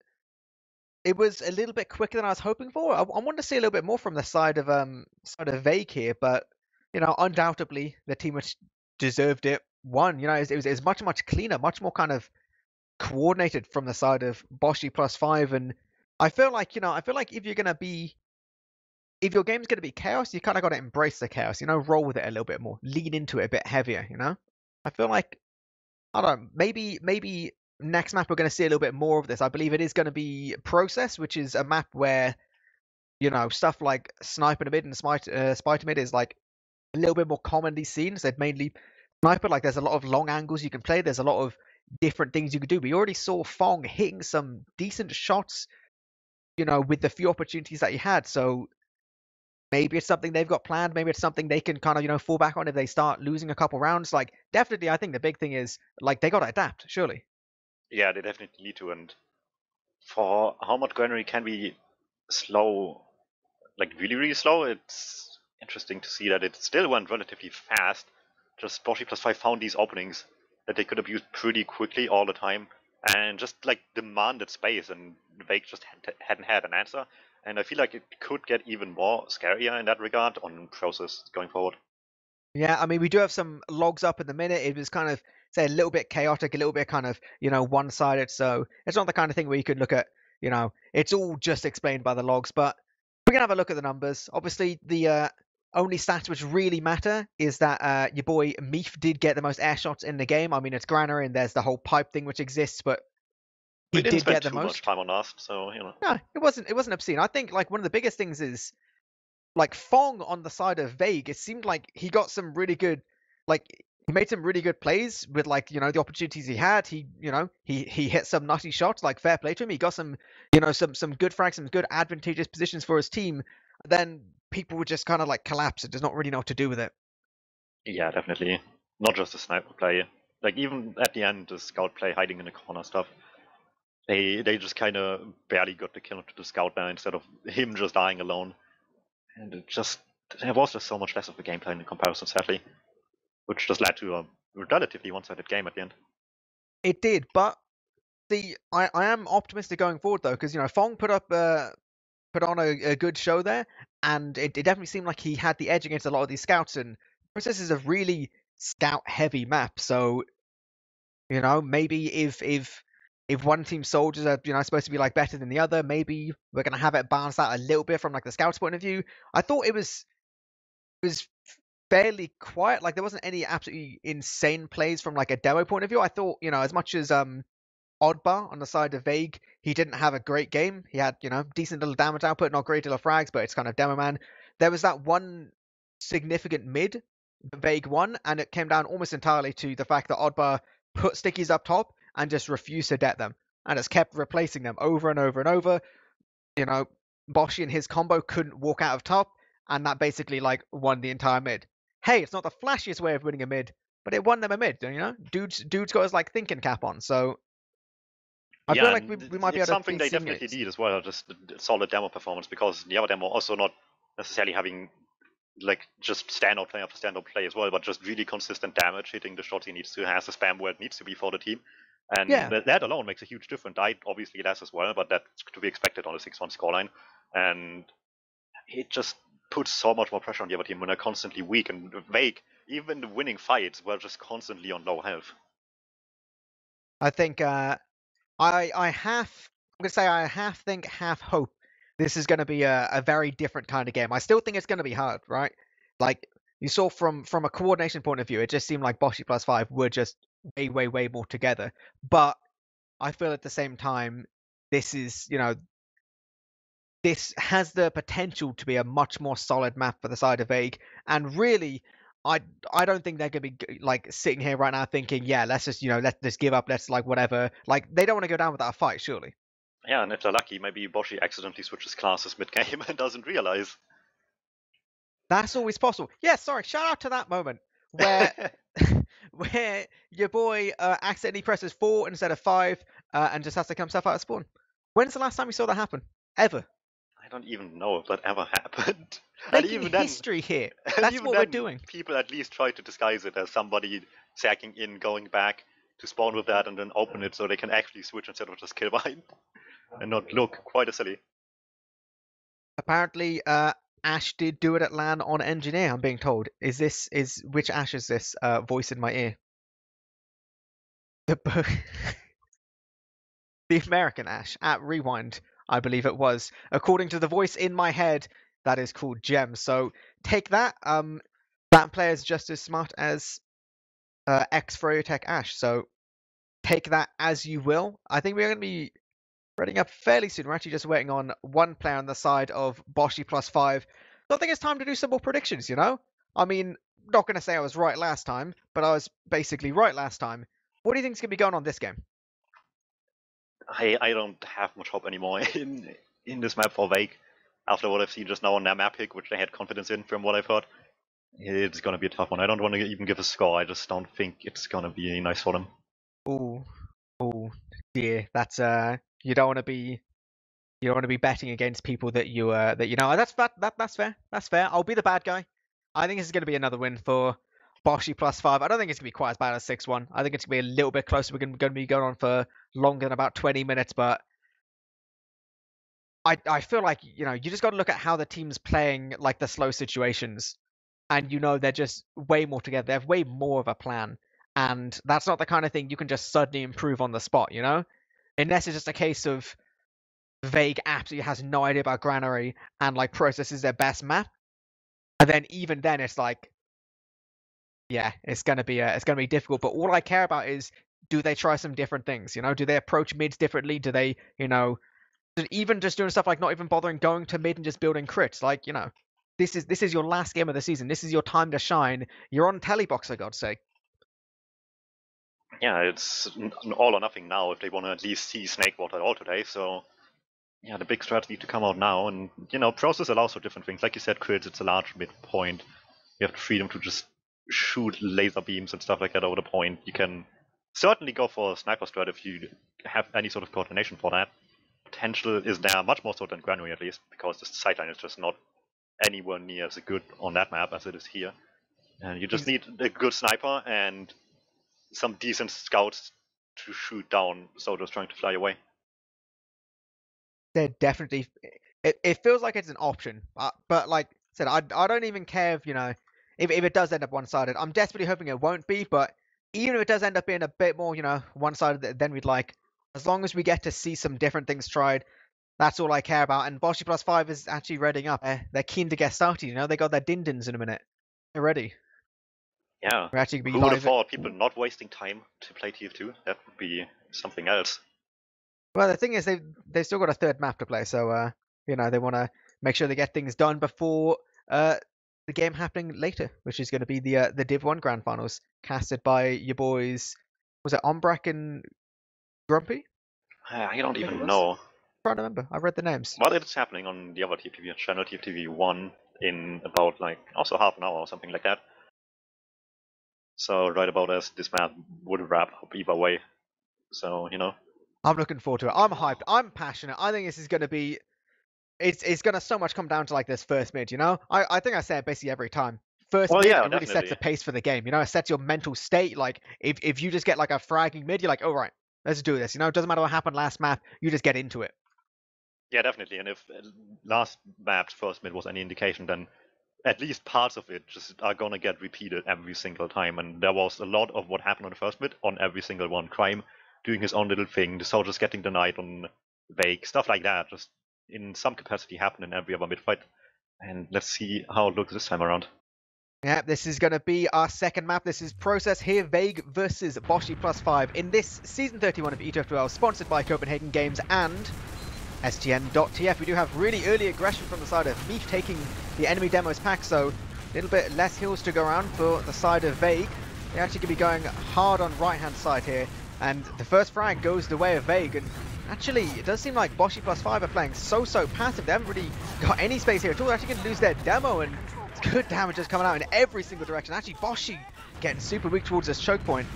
it was a little bit quicker than I was hoping for. I wanted to see a little bit more from the side of Vague here, but you know, undoubtedly the team which deserved it won. You know, it was much cleaner, much more kind of coordinated from the side of boshy+5, and I feel like if your game's gonna be chaos, you kind of got to embrace the chaos. You know, roll with it a little bit more, lean into it a bit heavier. You know, I feel like I don't know, maybe next map we're going to see a little bit more of this. I believe it is going to be Process, which is a map where, you know, stuff like Sniper mid and Spider mid is like a little bit more commonly seen. So mainly Sniper, like there's a lot of long angles you can play. There's a lot of different things you can do. We already saw Fong hitting some decent shots, you know, with the few opportunities that he had. So maybe it's something they've got planned. Maybe it's something they can kind of, you know, fall back on if they start losing a couple rounds. Like, definitely, I think the big thing is, like, they got to adapt, surely. Yeah, they definitely need to, and for how much Granary can be slow, like really slow, it's interesting to see that it still went relatively fast. Just boshy+5 found these openings that they could have used pretty quickly all the time, and just like demanded space, and Vague just hadn't had an answer. And I feel like it could get even more scarier in that regard on Process going forward. Yeah, I mean, we do have some logs up in the minute. It was kind of, say, a little bit chaotic, a little bit kind of, you know, one-sided. So it's not the kind of thing where you could look at, you know, it's all just explained by the logs. But we can have a look at the numbers. Obviously, the only stats which really matter is that your boy Meef did get the most air shots in the game. I mean, it's Granary and there's the whole pipe thing which exists, but he We didn't did spend get the too most. much time on Last, so you know. No, it wasn't obscene. I think like one of the biggest things is like Fong on the side of Vague. It seemed like he got some really good, like he made some really good plays with like, you know, the opportunities he had. He, you know, he hit some nutty shots. Like, fair play to him. He got some, you know, some good frags, some good advantageous positions for his team. Then people would just kind of like collapse and does not really know what to do with it. Yeah, definitely. Not just the sniper play. Like even at the end, the scout play, hiding in the corner stuff. They just kind of barely got the kill onto the scout there instead of him just dying alone. And it just, there was just so much less of a gameplay in comparison, sadly, which just led to a relatively one-sided game at the end. It did, but I am optimistic going forward though, because you know Fong put on a good show there, and it definitely seemed like he had the edge against a lot of these scouts. And Process is a really scout-heavy map, so you know maybe if one team soldiers are, you know, supposed to be like better than the other, maybe we're gonna have it balanced out a little bit from like the scouts' point of view. I thought it was fairly quiet. Like there wasn't any absolutely insane plays from like a demo point of view. I thought, you know, as much as Oddbar on the side of Vague, he didn't have a great game. He had, you know, decent little damage output, not great deal of frags, but it's kind of demo man. There was that one significant mid, the Vague won, and it came down almost entirely to the fact that Oddbar put stickies up top and just refused to det them, and it's kept replacing them over and over and over. You know, Boshy and his combo couldn't walk out of top, and that basically like won the entire mid. hey, it's not the flashiest way of winning a mid, but it won them a mid. You know, dude's got his like thinking cap on, so I feel Yeah, like and we might be it's able to something be they seeing definitely it. need as well, just a solid demo performance, because the other demo also not necessarily having like just standout play after standout play as well, but just really consistent damage, hitting the shots he needs to, has the spam where it needs to be for the team. And Yeah, that alone makes a huge difference. I obviously less as well, but that's to be expected on a 6-1 scoreline. And it just puts so much more pressure on the other team when they're constantly weak and vague. Even the winning fights were just constantly on low health. I think I half I'm gonna say I half think, half hope this is gonna be a very different kind of game. I still think it's gonna be hard, right? Like you saw from a coordination point of view, it just seemed like boshy+5 were just way more together. But I feel at the same time, this is this has the potential to be a much more solid map for the side of Vague. And really, I I don't think they're gonna be like sitting here right now thinking, yeah, let's just let's just give up, let's like whatever. Like they don't want to go down without a fight, surely. Yeah, and if they're lucky, maybe Boshi accidentally switches classes mid-game and doesn't realize. That's always possible. Yeah, sorry. Shout out to that moment where where your boy accidentally presses 4 instead of 5 and just has to come himself out of spawn. When's the last time we saw that happen? Ever? I don't even know if that ever happened. And Making even then, history here. and That's even what we're then, doing. people at least try to disguise it as somebody sacking in, going back to spawn with that, and then open it so they can actually switch instead of just kill behind and not look quite as silly. Apparently, Ash did do it at LAN on Engineer. I'm being told. Is which Ash is this? Voice in my ear. The the American Ash at Rewind, I believe it was. According to the voice in my head, that is called Gemm. So take that. That player is just as smart as ex Froyotech Ash. So take that as you will. I think we're going to be reading up fairly soon. We're actually just waiting on one player on the side of boshy+5. So I think it's time to do some more predictions, I mean, not going to say I was right last time, but I was basically right last time. What do you think is going to be going on this game? I don't have much hope anymore in this map for Vake. After what I've seen just now on their map pick, which they had confidence in from what I've heard, it's gonna be a tough one. I don't want to even give a score. I just don't think it's gonna be nice for them. Ooh, ooh, dear. That's you don't want to be betting against people that you know. That's fair. That's fair. I'll be the bad guy. I think this is going to be another win for boshy+5. I don't think it's going to be quite as bad as 6-1. I think it's going to be a little bit closer. We're going to be going on for longer than about 20 minutes, but I feel like you just got to look at how the team's playing like the slow situations, and they're just way more together. They have way more of a plan, and that's not the kind of thing you can just suddenly improve on the spot. Unless it's just a case of Vague absolutely has no idea about Granary and like processes their best map, and then even then it's like, yeah, it's gonna be difficult. But all I care about is, do they try some different things? Do they approach mids differently? Do they even just doing stuff like not even bothering going to mid and just building crits? Like this is your last game of the season. This is your time to shine. You're on Telebox, for God's sake. Yeah, it's an all or nothing now if they want to at least see Snakewater at all today. So yeah, the big strats need to come out now, and process allows for different things. Like you said, crits, it's a large midpoint. You have the freedom to just shoot laser beams and stuff like that over the point. You can certainly go for a sniper strat if you have any sort of coordination for that. Potential is there, much more so than Granary at least, because the sideline is just not anywhere near as good on that map as it is here. And you just need a good sniper and some decent scouts to shoot down soldiers trying to fly away. They're definitely. It feels like it's an option, but like I said, I don't even care if it does end up one-sided. I'm desperately hoping it won't be, but even if it does end up being a bit more one-sided than we'd like, as long as we get to see some different things tried, that's all I care about. And boshy+5 is actually readying up. They're keen to get started. They got their din-dins in a minute. They're ready. Yeah, We're actually gonna be who would have live. thought people not wasting time to play TF2? That would be something else. Well, the thing is, they've still got a third map to play, so they want to make sure they get things done before the game happening later, which is going to be the Div 1 Grand Finals, casted by your boys. Was it Ombrak and Grumpy? I don't I think it even was. know. I'm trying to remember. I read the names. But it's happening on the other TFTV channel, TFTV 1, in about also half an hour or something like that. So right about as this map would wrap up either way. So, I'm looking forward to it. I'm hyped. I'm passionate. I think this is going to be. It's going to so much come down to like this first mid. I think I say it basically every time. First Well, mid, yeah, it really sets definitely. the pace for the game. It sets your mental state. Like if you just get like a fragging mid, you're like, oh right, let's do this. It doesn't matter what happened last map. You just get into it. Yeah, definitely. And if last map's first mid was any indication, then at least parts of it just are gonna get repeated every single time. And there was a lot of what happened on the first mid on every single one. Crime doing his own little thing, the soldiers getting denied on Vake, stuff like that. Just in some capacity happen in every other mid fight. And let's see how it looks this time around. Yeah, this is going to be our second map. This is Process here, Vague versus boshy+5 in this Season 31 of ETF2L, sponsored by Copenhagen Games and STN.tf. We do have really early aggression from the side of Meef taking the enemy demos pack, so a little bit less heals to go around for the side of Vague. They actually could be going hard on right-hand side here, and the first frag goes the way of Vague, and actually it does seem like boshy+5 are playing so passive. They haven't really got any space here at all. They're actually going to lose their demo, and it's good damage just coming out in every single direction. Actually, Boshy getting super weak towards this choke point.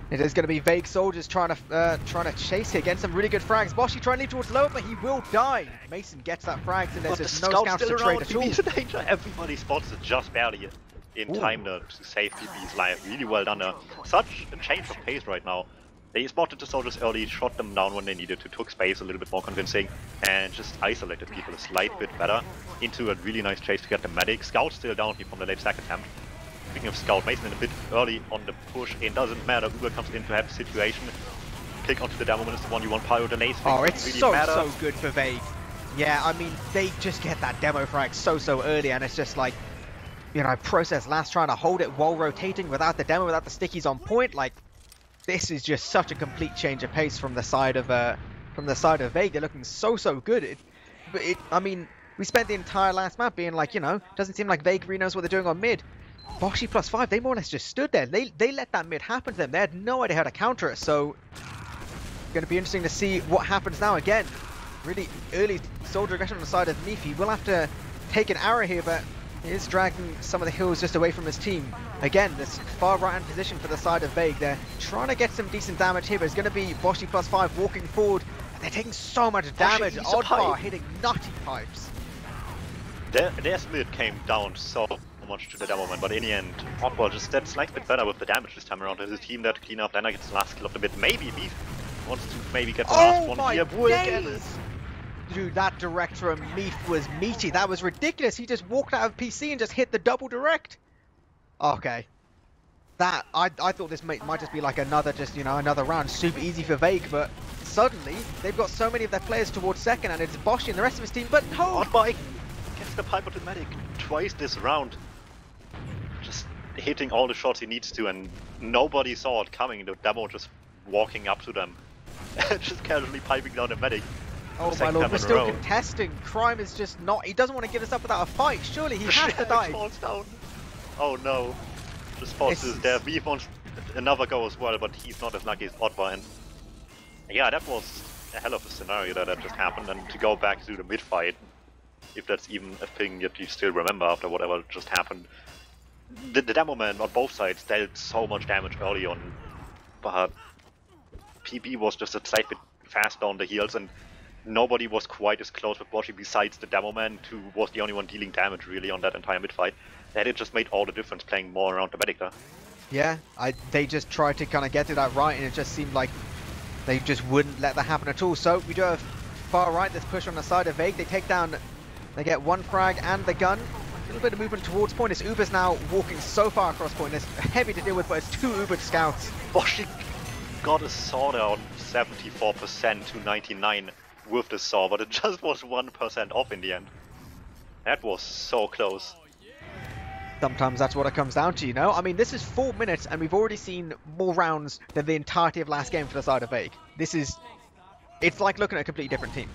It is going to be Vague soldiers trying to chase here, getting some really good frags. Boshy trying to lead towards lower, but he will die. Mason gets that frag, and there's just no scouts to trade at all. PB's in danger. Everybody spots it just barely in time to save PB's life. Really well done there. Such a change of pace right now. They spotted the soldiers early, shot them down when they needed to, took space a little bit more convincing, and just isolated people a slight bit better into a really nice chase to get the medic. Scout still down here from the late stack attempt. Speaking of Scout, Mason in a bit early on the push. It doesn't matter. Uber comes in to have the situation. Click onto the demo when it's the 1v1 pyro delays. Oh, it's really so good for Vague. Yeah, I mean, they just get that demo frag so early, and it's just like, Process last trying to hold it while rotating without the demo, without the stickies on point. Like, this is just such a complete change of pace from the side of Vague. They're looking so good. I mean, we spent the entire last map being like, doesn't seem like Vague really knows what they're doing on mid. boshy+5, they more or less just stood there. They let that mid happen to them. They had no idea how to counter it. So, going to be interesting to see what happens now. Again, really early soldier aggression on the side of Meefy. Will have to take an arrow here, but he is dragging some of the hills just away from his team. Again, this far right-hand position for the side of Vague. They're trying to get some decent damage here, but it's going to be boshy+5 walking forward. They're taking so much damage. Oddbar hitting nutty pipes. Their mid came down so much to the demo man, but in the end, Oddball just did slightly bit better with the damage this time around. There's a team that clean up, then I gets the last kill of the mid. Maybe Beef wants to maybe get the last one here. Dude, that direct from Meef was meaty. That was ridiculous. He just walked out of PC and just hit the double direct. Okay. That, I thought this might just be like another round. Super easy for Vague, but suddenly they've got so many of their players towards second, and it's Boshy and the rest of his team, but no! Oddball gets the pipe automatic twice this round. Just hitting all the shots he needs to, and nobody saw it coming. The demo just walking up to them. Just casually piping down the medic. Oh my lord, we're still contesting. Crime is just not... He doesn't want to give us up without a fight. Surely he has to die. Falls down. Oh no. The spot is there. Beef wants another go as well, but he's not as lucky as Oddbar. And yeah, that was a hell of a scenario that just happened. And to go back to the mid fight, if that's even a thing that you still remember after whatever just happened. The demo man on both sides dealt so much damage early on, but PB was just a slight bit faster on the heels, and nobody was quite as close with Boshy besides the demo man, who was the only one dealing damage really on that entire mid fight. And it just made all the difference playing more around the medic there. Yeah, they just tried to kind of get to that right, and it just seemed like they just wouldn't let that happen at all. So we do have far right, this push on the side of Vague. They take down, they get one frag and the gun. A little bit of movement towards point. This Uber's now walking so far across point. It's heavy to deal with, but it's two Ubered scouts. Boshy got a saw there on 74% to 99 with the saw, but it just was 1% off in the end. That was so close. Sometimes that's what it comes down to, I mean, this is 4 minutes, and we've already seen more rounds than the entirety of last game for the side of Vague. It's like looking at a completely different team.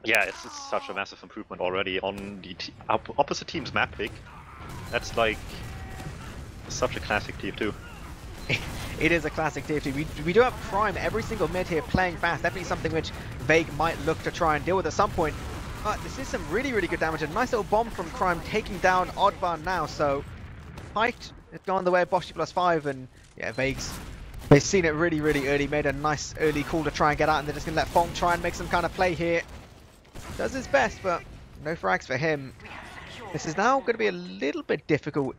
Yeah, it's such a massive improvement already on the opposite team's map pick. That's like such a classic TF2. It is a classic TF2. We do have Crime every single mid here playing fast. Definitely something which Vague might look to try and deal with at some point. This is some really good damage. A nice little bomb from Crime taking down Oddbar now. So, Height It's gone the way of boshy+5, and yeah, Vague's. They've seen it really, really early, made a nice early call to try and get out, and they're just going to let Fong try and make some kind of play here. Does his best, but no frags for him. This is now going to be a little bit difficult.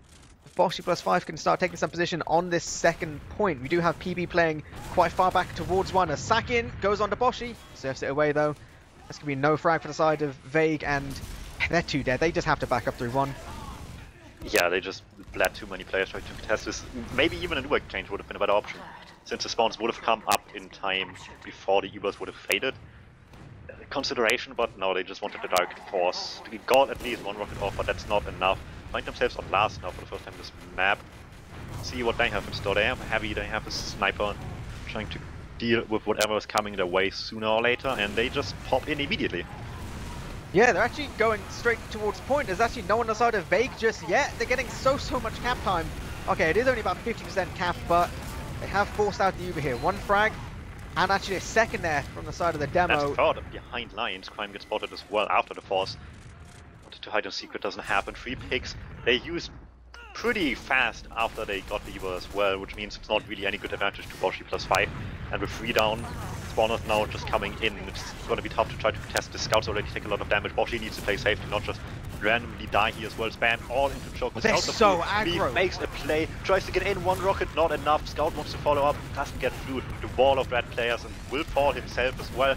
boshy+5 can start taking some position on this second point. We do have PB playing quite far back towards one. A Sakin goes on to boshy, surfs it away though. That's going to be no frag for the side of Vague, and they're too dead. They just have to back up through one. Yeah, they just bled too many players trying to contest this. Maybe even a new exchange would have been a better option, since the spawns would have come up in time before the Ubers would have faded. Consideration, but no, they just wanted the direct force. They got at least one rocket off, but that's not enough. Find themselves on last now for the first time this map. See what they have in store. They have a heavy, they have a sniper, trying to deal with whatever is coming their way sooner or later, and they just pop in immediately. Yeah, they're actually going straight towards point. There's actually no one on the side of Vague just yet. They're getting so much cap time. Okay, it is only about 50% cap, but they have forced out the Uber here. One frag, and actually a second there from the side of the demo. That's third behind lines. Crime gets spotted as well after the force. Wanted to hide in secret, doesn't happen. 3 picks. They used pretty fast after they got the Uber as well, which means it's not really any good advantage to boshy+5. And with 3 down, spawners now just coming in. It's going to be tough to try to contest. The scouts already take a lot of damage. Boshy needs to play safe to not just randomly die here as well. Spam all into choke. They're so aggro. Makes a play, tries to get in, 1 rocket, not enough. Scout wants to follow up, doesn't get through the wall of red players and will fall himself as well.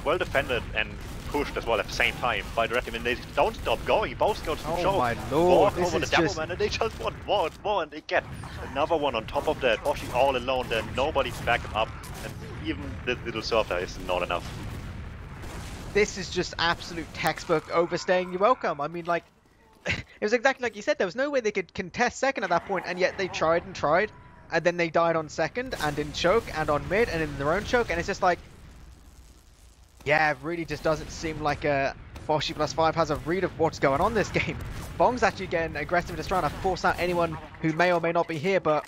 Well defended and pushed as well at the same time by the red team, and they don't stop going. Both scouts from choke my lord, walk over the demo man, and they just want more and more, and they get another one on top of that. Boshy all alone, then nobody to back him up, and even the little surfer is not enough. This is just absolute textbook overstaying your welcome. I mean, like, it was exactly like you said. There was no way they could contest second at that point, and yet they tried and tried, and then they died on second, and in choke, and on mid, and in their own choke, and it's just like, yeah, it really just doesn't seem like boshy+5 has a read of what's going on this game. Bong's actually getting aggressive, just trying to force out anyone who may or may not be here, but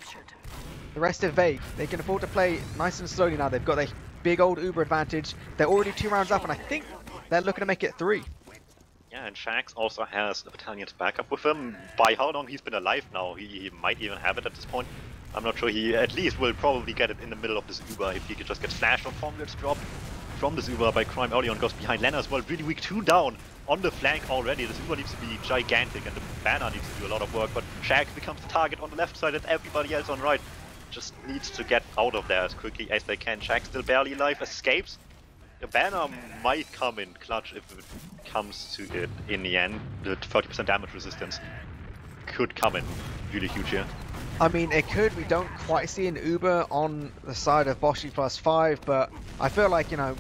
the rest of Vague, they can afford to play nice and slowly now. They've got a big old Uber advantage. They're already 2 rounds up, and I think they're looking to make it 3. Yeah, and Shax also has the battalion's backup with him. By how long he's been alive now, he might even have it at this point. I'm not sure. He at least will probably get it in the middle of this Uber if he could just get flashed on Fong gets dropped from this Uber by Crime early on, goes behind Lena as well. Really weak, 2 down on the flank already. This Uber needs to be gigantic, and the banner needs to do a lot of work, but Shax becomes the target on the left side, and everybody else on right just needs to get out of there as quickly as they can. Shax still barely alive, escapes. The banner might come in clutch if it comes to it in the end. The 30% damage resistance could come in really huge here. I mean, it could. We don't quite see an Uber on the side of boshy+5, but I feel like, you know,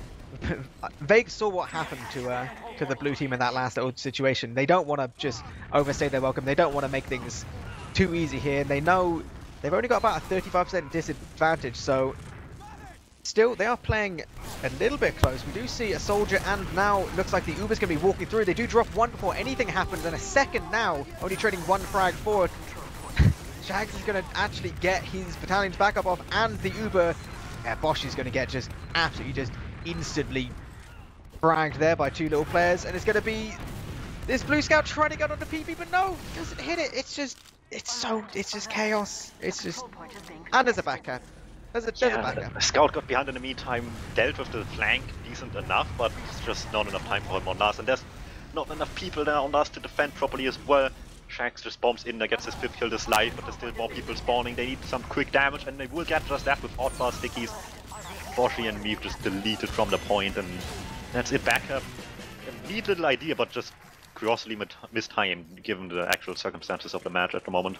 Vague saw what happened to the blue team in that last old situation. They don't want to just overstay their welcome. They don't want to make things too easy here. They know they've only got about a 35% disadvantage, so still they are playing a little bit close. We do see a soldier, and now it looks like the Uber's going to be walking through. They do drop 1 before anything happens, and a second now, only trading 1 frag forward. Shags is going to actually get his battalion's backup off, and the Uber. Yeah, Boshy's going to get just absolutely just instantly fragged there by 2 little players, and it's going to be this blue scout trying to get onto PB, but no, doesn't hit it. It's just chaos. It's just, and there's a backup. There's a backup. The scout got behind in the meantime, dealt with the flank decent enough, but it's just not enough time for him on last, and there's not enough people there on last to defend properly as well. Shax just bombs in there, gets his 5th kill this life, but there's still more people spawning. They need some quick damage, and they will get just that with odd bar stickies. Boshy and Meep just deleted from the point, and that's it. Backup. A neat little idea, but just grossly mistimed given the actual circumstances of the match at the moment.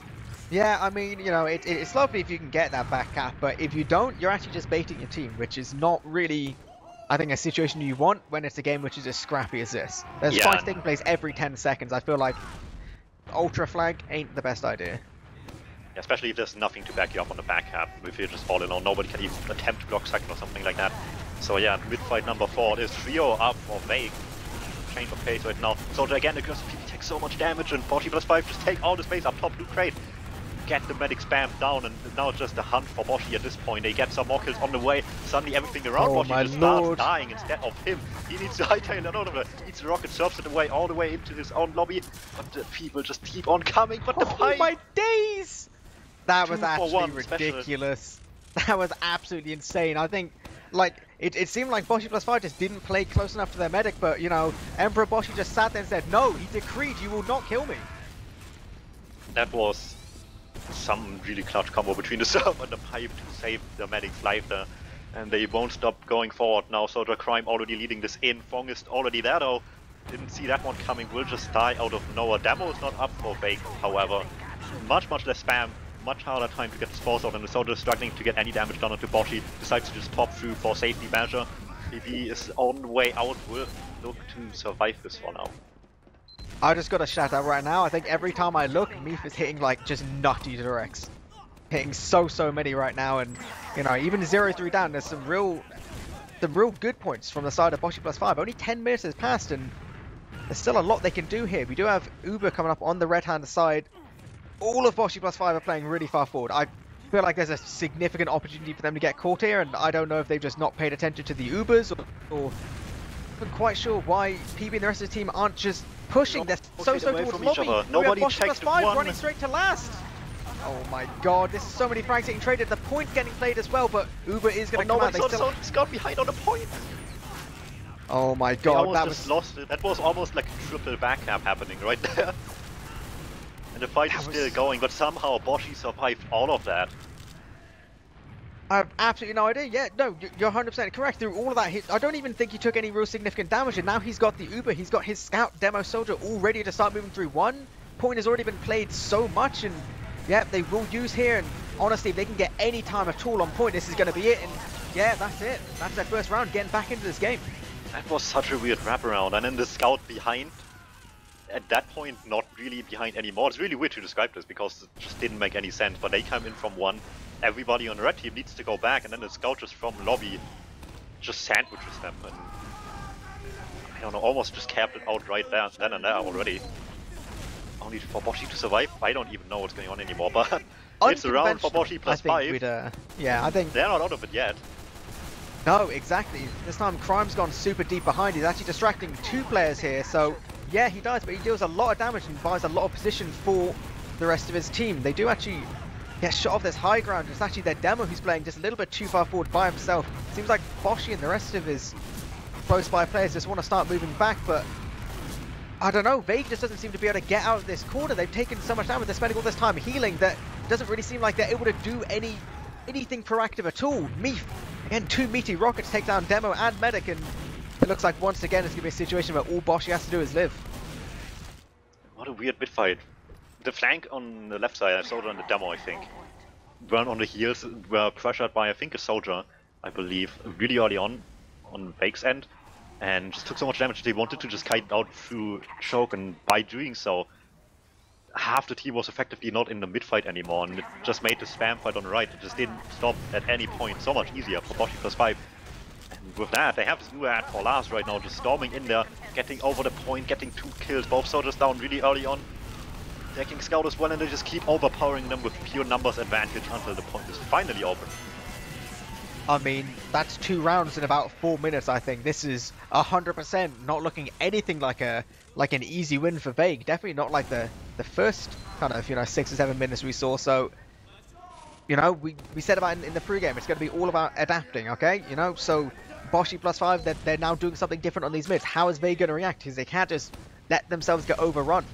Yeah, I mean, you know, it's lovely if you can get that backup, but if you don't, you're actually just baiting your team, which is not really, I think, a situation you want when it's a game which is as scrappy as this. There's fights taking place every 10 seconds. I feel like ultra flag ain't the best idea. Especially if there's nothing to back you up on the back cap. If you're just all alone, nobody can even attempt to block second or something like that. So yeah, mid-fight number 4, there's trio up for Vague. Change of pace right now. Soldier again, because PP takes so much damage, and boshy+5 just take all the space up top, blue crate. Get the medic spam down, and now it's just a hunt for Boshy at this point. They get some more kills on the way. Suddenly everything around Boshy just starts dying instead of him. He needs to hightail it out of it. He needs to rocket surfs it away all the way into his own lobby. But the people just keep on coming. But the oh my days! That was 2 for actually 1 special. ridiculous. That was absolutely insane. I think, like, it seemed like boshy+5 just didn't play close enough to their medic, but, you know, Emperor Boshy just sat there and said, no, he decreed you will not kill me. That was some really clutch combo between the serve and the pipe to save the medic's life there. And they won't stop going forward now. Soldier Crime already leading this in. Fong is already there though. Didn't see that one coming. Will just die out of nowhere. Demo is not up for Bake, however. Much less spam. Much harder time to get the spores out, and the soldier is struggling to get any damage done onto Boshy. Decides to just pop through for safety measure. BB is on the way out. Will look to survive this for now. I just got to shout out right now. I think every time I look, Meef is hitting like just nutty directs. Hitting so many right now, and you know, even 0-3 down, there's some real good points from the side of boshy+5. Only 10 minutes has passed, and there's still a lot they can do here. We do have Uber coming up on the red-hand side. All of boshy+5 are playing really far forward. I feel like there's a significant opportunity for them to get caught here, and I don't know if they've just not paid attention to the Ubers, or I'm quite sure why PB and the rest of the team aren't just pushing. They're so towards lobby. Nobody checks boshy+5 one. running straight to last. Oh my god, this is so many frags getting traded. The point getting played as well, but Uber is going to come out. Nobody's got behind on the point. Oh my god, that was lost it. That was almost like a triple backhand happening right there. And the fight is still going, but somehow Boshy survived all of that. I have absolutely no idea. Yeah, no, you're 100% correct. Through all of that, I don't even think he took any real significant damage, and now he's got the Uber, he's got his scout demo soldier all ready to start moving through one. Point has already been played so much, and yeah, they will use here, and honestly, if they can get any time at all on point, this is going to be it, and yeah, that's it. That's their first round, getting back into this game. That was such a weird wraparound, and then the scout behind, at that point, not really behind anymore. It's really weird to describe this, because it just didn't make any sense, but they come in from one, everybody on the red team needs to go back, and then the scout just from lobby just sandwiches them, and I don't know, almost just capped it out right there, then and there already. Only for Boshy to survive. I don't even know what's going on anymore, but it's a round for boshy+5. Yeah, I think they're not out of it yet. No, exactly. This time Crime's gone super deep behind. He's actually distracting two players here, so yeah, he dies, but he deals a lot of damage and buys a lot of position for the rest of his team. They do actually get shot off this high ground. It's actually their demo who's playing just a little bit too far forward by himself. Seems like Boshy and the rest of his close by players just want to start moving back, but I don't know, Vague just doesn't seem to be able to get out of this corner. They've taken so much damage, they're spending all this time healing that it doesn't really seem like they're able to do anything proactive at all. Meef, again, two meaty rockets take down Demo and Medic, and it looks like once again it's going to be a situation where all Boshy has to do is live. What a weird mid fight. The flank on the left side, I saw it on the Demo, I think. Run on the heels, were pressured by, I think, a soldier, I believe, really early on Vague's end. And just took so much damage, they wanted to just kite it out through choke, and by doing so, half the team was effectively not in the mid fight anymore, and it just made the spam fight on the right. It just didn't stop at any point. So much easier for boshy+5. And with that, they have this new ad for last right now, just storming in there, getting over the point, getting 2 kills, both soldiers down really early on. Taking scout as well, and they just keep overpowering them with pure numbers advantage until the point is finally open. I mean, that's 2 rounds in about 4 minutes, I think. This is 100% not looking anything like an easy win for Vague. Definitely not like the first kind of, 6 or 7 minutes we saw. So, we said about in the pregame, it's going to be all about adapting, okay? So boshy+5, they're now doing something different on these mids. How is Vague going to react? Because they can't just let themselves get overrun.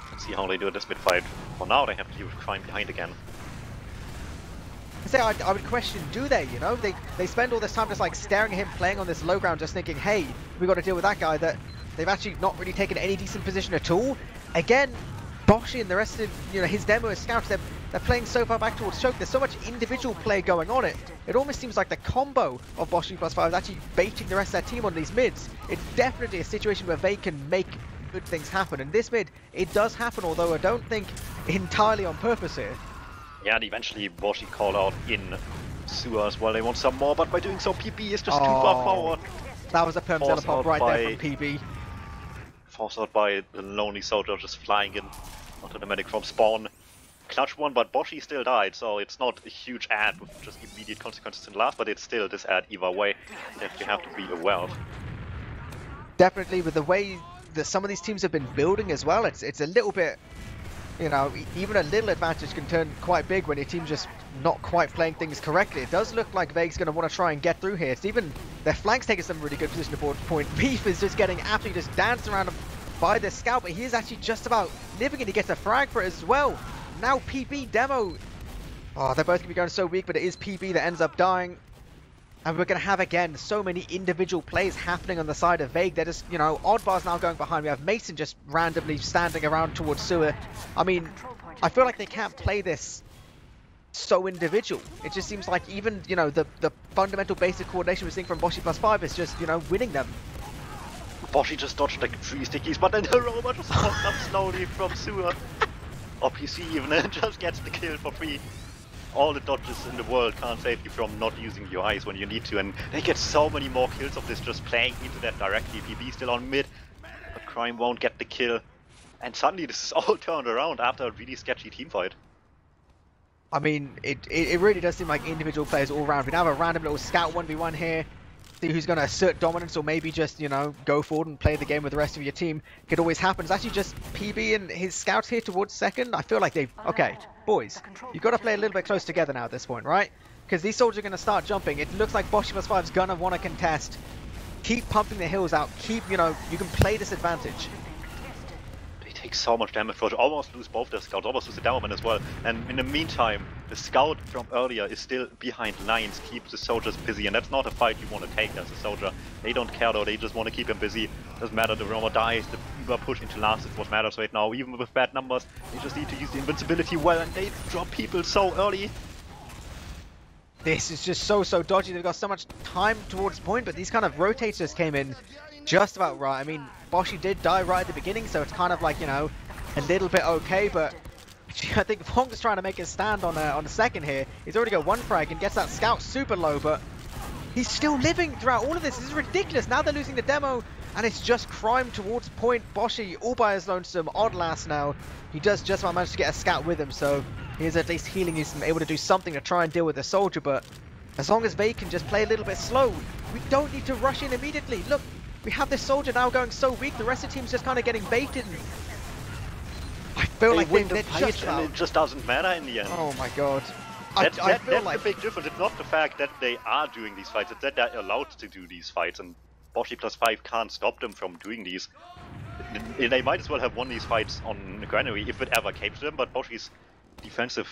Let's see how they do this mid fight. For now, they have to deal with Crime behind again. I would question, do they, They spend all this time just like staring at him playing on this low ground, just thinking, hey, we got to deal with that guy, that they've actually not really taken any decent position at all. Again, Boshy and the rest of, his demo as scouts, they're playing so far back towards choke. There's so much individual play going on. It almost seems like the combo of boshy+5 is actually baiting the rest of their team on these mids. It's definitely a situation where they can make good things happen. And this mid, it does happen, although I don't think entirely on purpose here. Yeah, and eventually Boshy called out in sewer as well. They want some more, but by doing so, PB is just too far forward. That was a perm teleport right there from PB. Forced out by the lonely soldier just flying in onto the medic from spawn. Clutch one, but Boshy still died, so it's not a huge ad with just immediate consequences in last, but it's still this ad either way that you have to be aware of. Definitely, with the way that some of these teams have been building as well, it's a little bit you know, even a little advantage can turn quite big when your team's just not quite playing things correctly. It does look like Vague's going to want to try and get through here. It's even their flanks taking some really good position aboard point. Beef is just getting absolutely just danced around by the scout, but he is actually just about living and he gets a frag for it as well. Now PB Demo. Oh, they're both going to be going so weak, but it is PB that ends up dying. And we're going to have, again, so many individual plays happening on the side of Vague. They're just, you know, Oddbar's now going behind. We have Mason just randomly standing around towards Sewer. I mean, I feel like they can't play this so individual. It just seems like even, you know, the fundamental basic coordination we're seeing from boshy+5 is just, you know, winning them. Boshy just dodged like 3 stickies, but then the robot just walked up slowly from Sewer. Or PC even just gets the kill for free. All the dodges in the world can't save you from not using your eyes when you need to, and they get so many more kills of this just playing into that directly. PB still on mid, but Crime won't get the kill. And suddenly this is all turned around after a really sketchy team fight. I mean, it really does seem like individual players all around. We now have a random little scout 1v1 here. See who's going to assert dominance or maybe just, you know, go forward and play the game with the rest of your team. Could always happen. It's actually just PB and his scouts here towards second. I feel like they've... Okay, boys, you've got to play a little bit close together now at this point, right? Because these soldiers are going to start jumping. It looks like boshy+5's going to want to contest. Keep pumping the hills out. Keep, you know, you can play this advantage. Take so much damage for it, almost lose both their scouts, almost lose the Demoman as well. And in the meantime, the scout from earlier is still behind lines, keeps the soldiers busy, and that's not a fight you want to take as a soldier. They don't care though, they just want to keep him busy. Doesn't matter, the Roma dies, the Uber push into last is what matters right now. Even with bad numbers, they just need to use the invincibility well, and they drop people so early. This is just so dodgy. They've got so much time towards point, but these kind of rotators came in just about right. I mean, Boshy did die right at the beginning, so it's kind of like, you know, a little bit okay, but I think Fong's trying to make his stand on the second here. He's already got one frag and gets that scout super low, but he's still living throughout all of this. This is ridiculous. Now they're losing the demo, and it's just crime towards point. Boshy all by his lonesome. Odd last now. He does just about manage to get a scout with him, so he's at least healing. He's able to do something to try and deal with the soldier, but as long as they can just play a little bit slow, we don't need to rush in immediately. Look, we have this soldier now going so weak, the rest of the team's just kind of getting baited. I feel like they're just and it just doesn't matter in the end. Oh my god. That's like the big difference. It's not the fact that they are doing these fights, it's that they're allowed to do these fights, and boshy+5 can't stop them from doing these. They might as well have won these fights on Granary if it ever came to them, but Boshy's defensive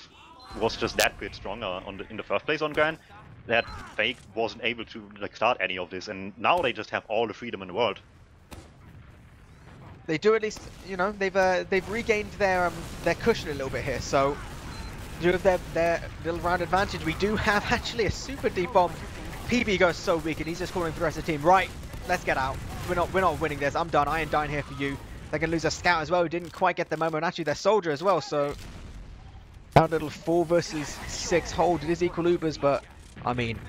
was just that bit stronger in the first place on Gran, that Fake wasn't able to like start any of this, and now they just have all the freedom in the world. They do at least, you know, they've regained their cushion a little bit here, so do have their little round advantage. We do have actually a super deep bomb. PB goes so weak, and he's just calling for the rest of the team. Right, let's get out. We're not winning this. I'm done. I ain't dying here for you. They're gonna lose a scout as well, who didn't quite get the moment, and actually their soldier as well. So that little 4 versus 6 hold, it is equal Ubers, but I mean,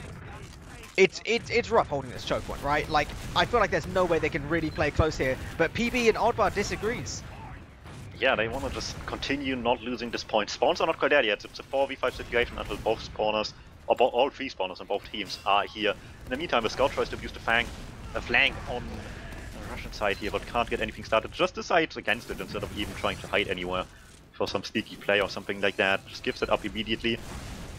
it's rough holding this choke point, right? Like, I feel like there's no way they can really play close here, but PB and Oddbar disagrees. Yeah, they want to just continue not losing this point. Spawns are not quite there yet. It's a 4v5 situation until both spawners, or all 3 spawners on both teams are here. In the meantime, the scout tries to use the flank on the Russian side here, but can't get anything started. Just decides against it instead of even trying to hide anywhere for some sneaky play or something like that. Just gives it up immediately,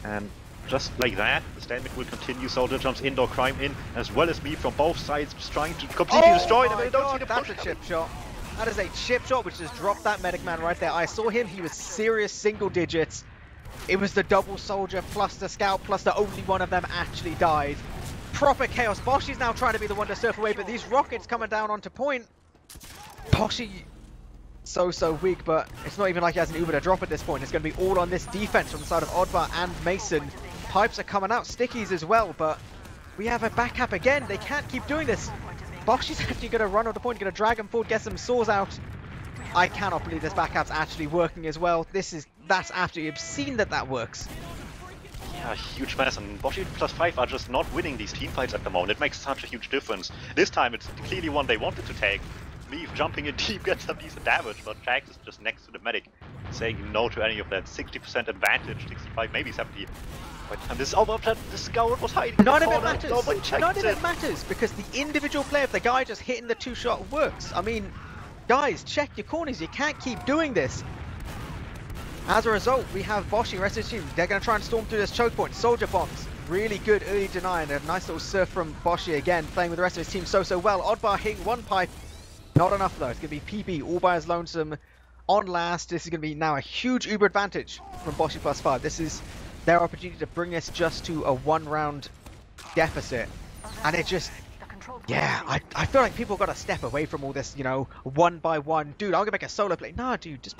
and just like that, the stalemate will continue. Soldier jumps indoor, crime in, as well as me from both sides, just trying to completely destroy them. Don't see the push. That's a chip shot. That is a chip shot, which just dropped that medic man right there. I saw him. He was serious single digits. It was the double soldier plus the scout plus the only one of them actually died. Proper chaos. Boshy's now trying to be the one to surf away, but these rockets coming down onto point. Boshy so weak, but it's not even like he has an Uber to drop at this point. It's going to be all on this defense from the side of Oddbar and Mason. Pipes are coming out, stickies as well, but we have a back cap again. They can't keep doing this. Boshy's actually going to run on the point, going to drag him forward, get some saws out. I cannot believe this back cap's actually working as well. That's absolutely obscene that works. Yeah, huge mess, and boshy+5 are just not winning these team fights at the moment. It makes such a huge difference. This time it's clearly one they wanted to take. Leaf jumping in deep gets some decent damage, but Jax is just next to the medic, saying no to any of that. 60% advantage, 65, maybe 70. By the time this is over, the scout was hiding. None of it matters. None of it matters, because the individual play of the guy just hitting the 2-shot works. I mean, guys, check your corners. You can't keep doing this. As a result, we have boshy, rest of his team. They're going to try and storm through this choke point. Soldier bombs. Really good early deny, and a nice little surf from boshy again, playing with the rest of his team so well. Oddbar hitting one pipe. Not enough though. It's going to be PB all by his lonesome on last. This is going to be now a huge Uber advantage from boshy+5. This is their opportunity to bring us just to a 1-round deficit. And it just, yeah, I feel like people got to step away from all this, you know, 1 by 1. Dude, I'm going to make a solo play. Nah, dude, just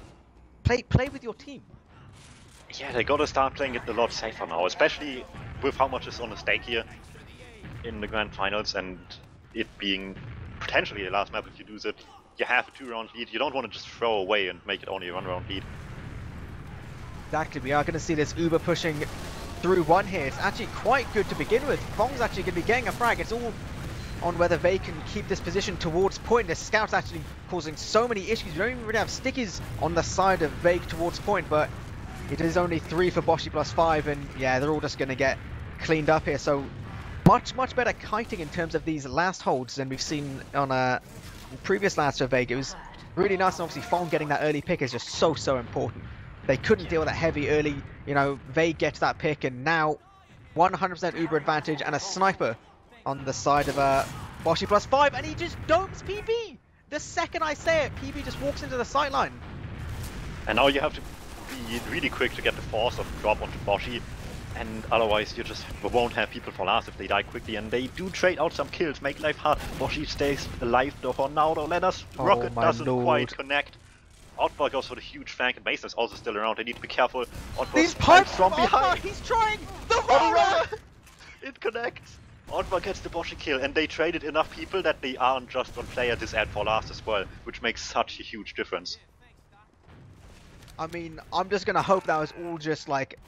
play with your team. Yeah, they gotta start playing it a lot safer now, especially with how much is on the stake here in the Grand Finals, and it being potentially the last map if you lose it. You have a 2-round lead, you don't want to just throw away and make it only a 1-round lead. Exactly, we are going to see this Uber pushing through 1 here. It's actually quite good to begin with. Fong's actually going to be getting a frag. It's all on whether they can keep this position towards point. The scout's actually causing so many issues. We don't even really have stickies on the side of Vague towards point, but it is only 3 for boshy+5, and yeah, they're all just going to get cleaned up here. So much better kiting in terms of these last holds than we've seen on previous last for Vague. It was really nice, and obviously Fong getting that early pick is just so important. They couldn't deal with that heavy early, you know, Vague gets that pick, and now 100% Uber advantage and a sniper on the side of boshy+5, and he just domes PB! The second I say it, PB just walks into the sightline. And now you have to be really quick to get the force of drop onto Boshy, and otherwise you just won't have people for last if they die quickly, and they do trade out some kills, make life hard. Boshy stays alive though for now though. Leonard's rocket doesn't quite connect. Outbar goes for the huge flank, and Mason's also still around. They need to be careful. These pipes from behind. He's trying the roller! It connects. Outbar gets the Boshy kill, and they traded enough people that they aren't just on player this ad for last as well, which makes such a huge difference. I mean, I'm just going to hope that was all just like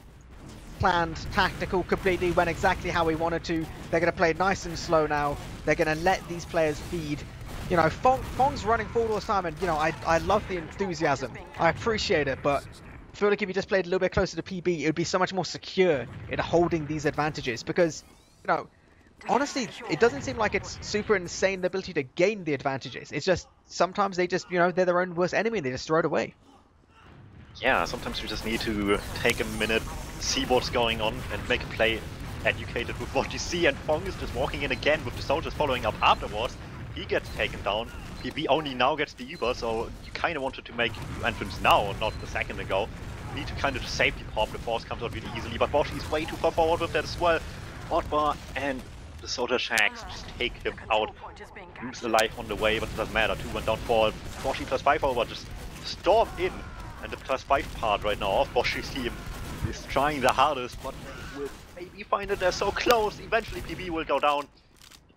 planned, tactical, completely went exactly how we wanted to. They're going to play nice and slow now. They're going to let these players feed. You know, Fong's running forward all the time, and you know, I love the enthusiasm. I appreciate it, but I feel like if you just played a little bit closer to PB, it would be so much more secure in holding these advantages, because, you know, honestly, it doesn't seem like it's super insane the ability to gain the advantages. It's just, sometimes they just, you know, they're their own worst enemy and they just throw it away. Yeah, sometimes you just need to take a minute, see what's going on, and make a play educated with what you see, and Fong is just walking in again with the soldiers following up afterwards. He gets taken down. PB only now gets the Uber, so you kind of wanted to make your entrance now, not a second ago. You need to kind of just safety pop, the force comes out really easily, but Boshy is way too far forward with that as well. Oddbar and the soldier shacks just take him out. Luke's alive on the way, but it doesn't matter. 2 went down for Boshy+5 over, just storm in. And the +5 part right now of Boshy's team is trying the hardest, but will maybe find it they're so close. Eventually PB will go down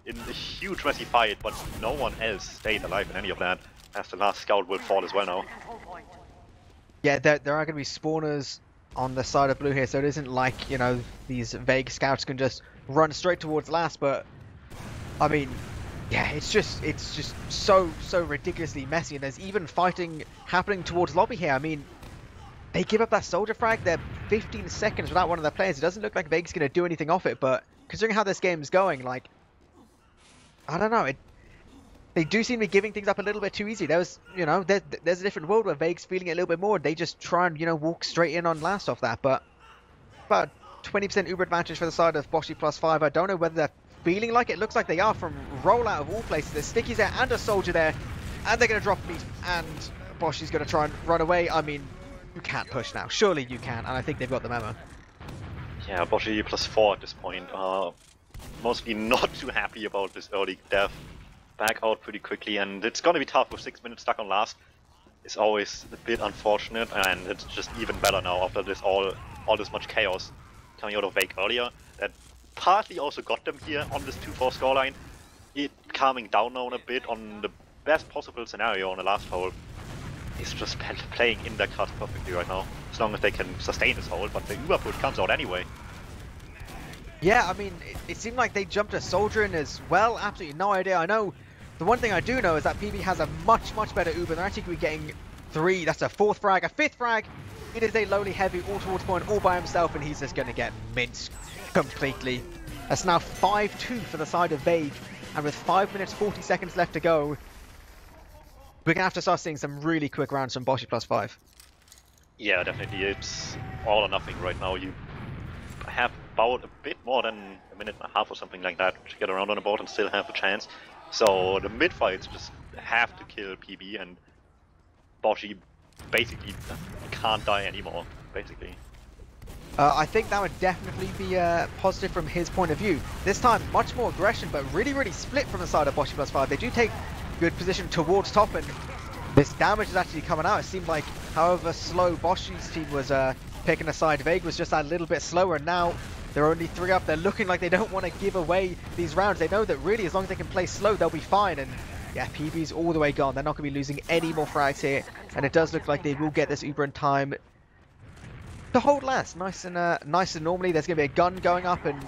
in a huge messy fight, but no one else stayed alive in any of that, as the last scout will fall as well now. Yeah, there are going to be spawners on the side of blue here, so it isn't like, you know, these Vague scouts can just run straight towards last, but I mean, yeah, it's just so ridiculously messy, and there's even fighting happening towards lobby here. I mean, they give up that soldier frag, they're 15 seconds without one of their players. It doesn't look like Vague's going to do anything off it, but considering how this game's going, like, I don't know, they do seem to be giving things up a little bit too easy. There's a different world where Vague's feeling it a little bit more. They just try and, you know, walk straight in on last off that, but about 20% Uber advantage for the side of boshy+5. I don't know whether they're feeling like it. Looks like they are from rollout of all places. There's stickies there and a soldier there, and they're going to drop meat, and Boshy's going to try and run away. I mean, you can't push now. Surely you can, and I think they've got the memo. Yeah, Boshy+4 at this point are mostly not too happy about this early death. Back out pretty quickly, and it's going to be tough with 6 minutes stuck on last. It's always a bit unfortunate, and it's just even better now after this all this much chaos coming out of Vague earlier. That partly also got them here on this 2-4 scoreline. It calming down now a bit on the best possible scenario on the last hole. It's just playing in their cast perfectly right now, as long as they can sustain this hole, but the Uber push comes out anyway. Yeah, I mean, it seemed like they jumped a soldier in as well. Absolutely no idea. I know, the one thing I do know is that PB has a much better Uber. They're actually going to be getting 3, that's a 4th frag, a 5th frag. It is a lowly heavy all towards point all by himself, and he's just going to get minced completely. That's now 5-2 for the side of Vague, and with 5 minutes 40 seconds left to go, we're going to have to start seeing some really quick rounds from boshy+5. Yeah, definitely. It's all or nothing right now. You have about a bit more than a minute and a half or something like that to get around on the board and still have a chance. So the mid fights just have to kill PB, and boshy basically can't die anymore, basically. I think that would definitely be positive from his point of view. This time, much more aggression, but really, really split from the side of boshy+5. They do take good position towards top, and this damage is actually coming out. It seemed like, however slow Boshy's team was picking aside, Vague was just that little bit slower, and now they're only 3 up. They're looking like they don't want to give away these rounds. They know that really, as long as they can play slow, they'll be fine. And yeah, PB's all the way gone. They're not going to be losing any more frags here, and it does look like they will get this Uber in time to hold last. Nice and normally. There's going to be a gun going up, and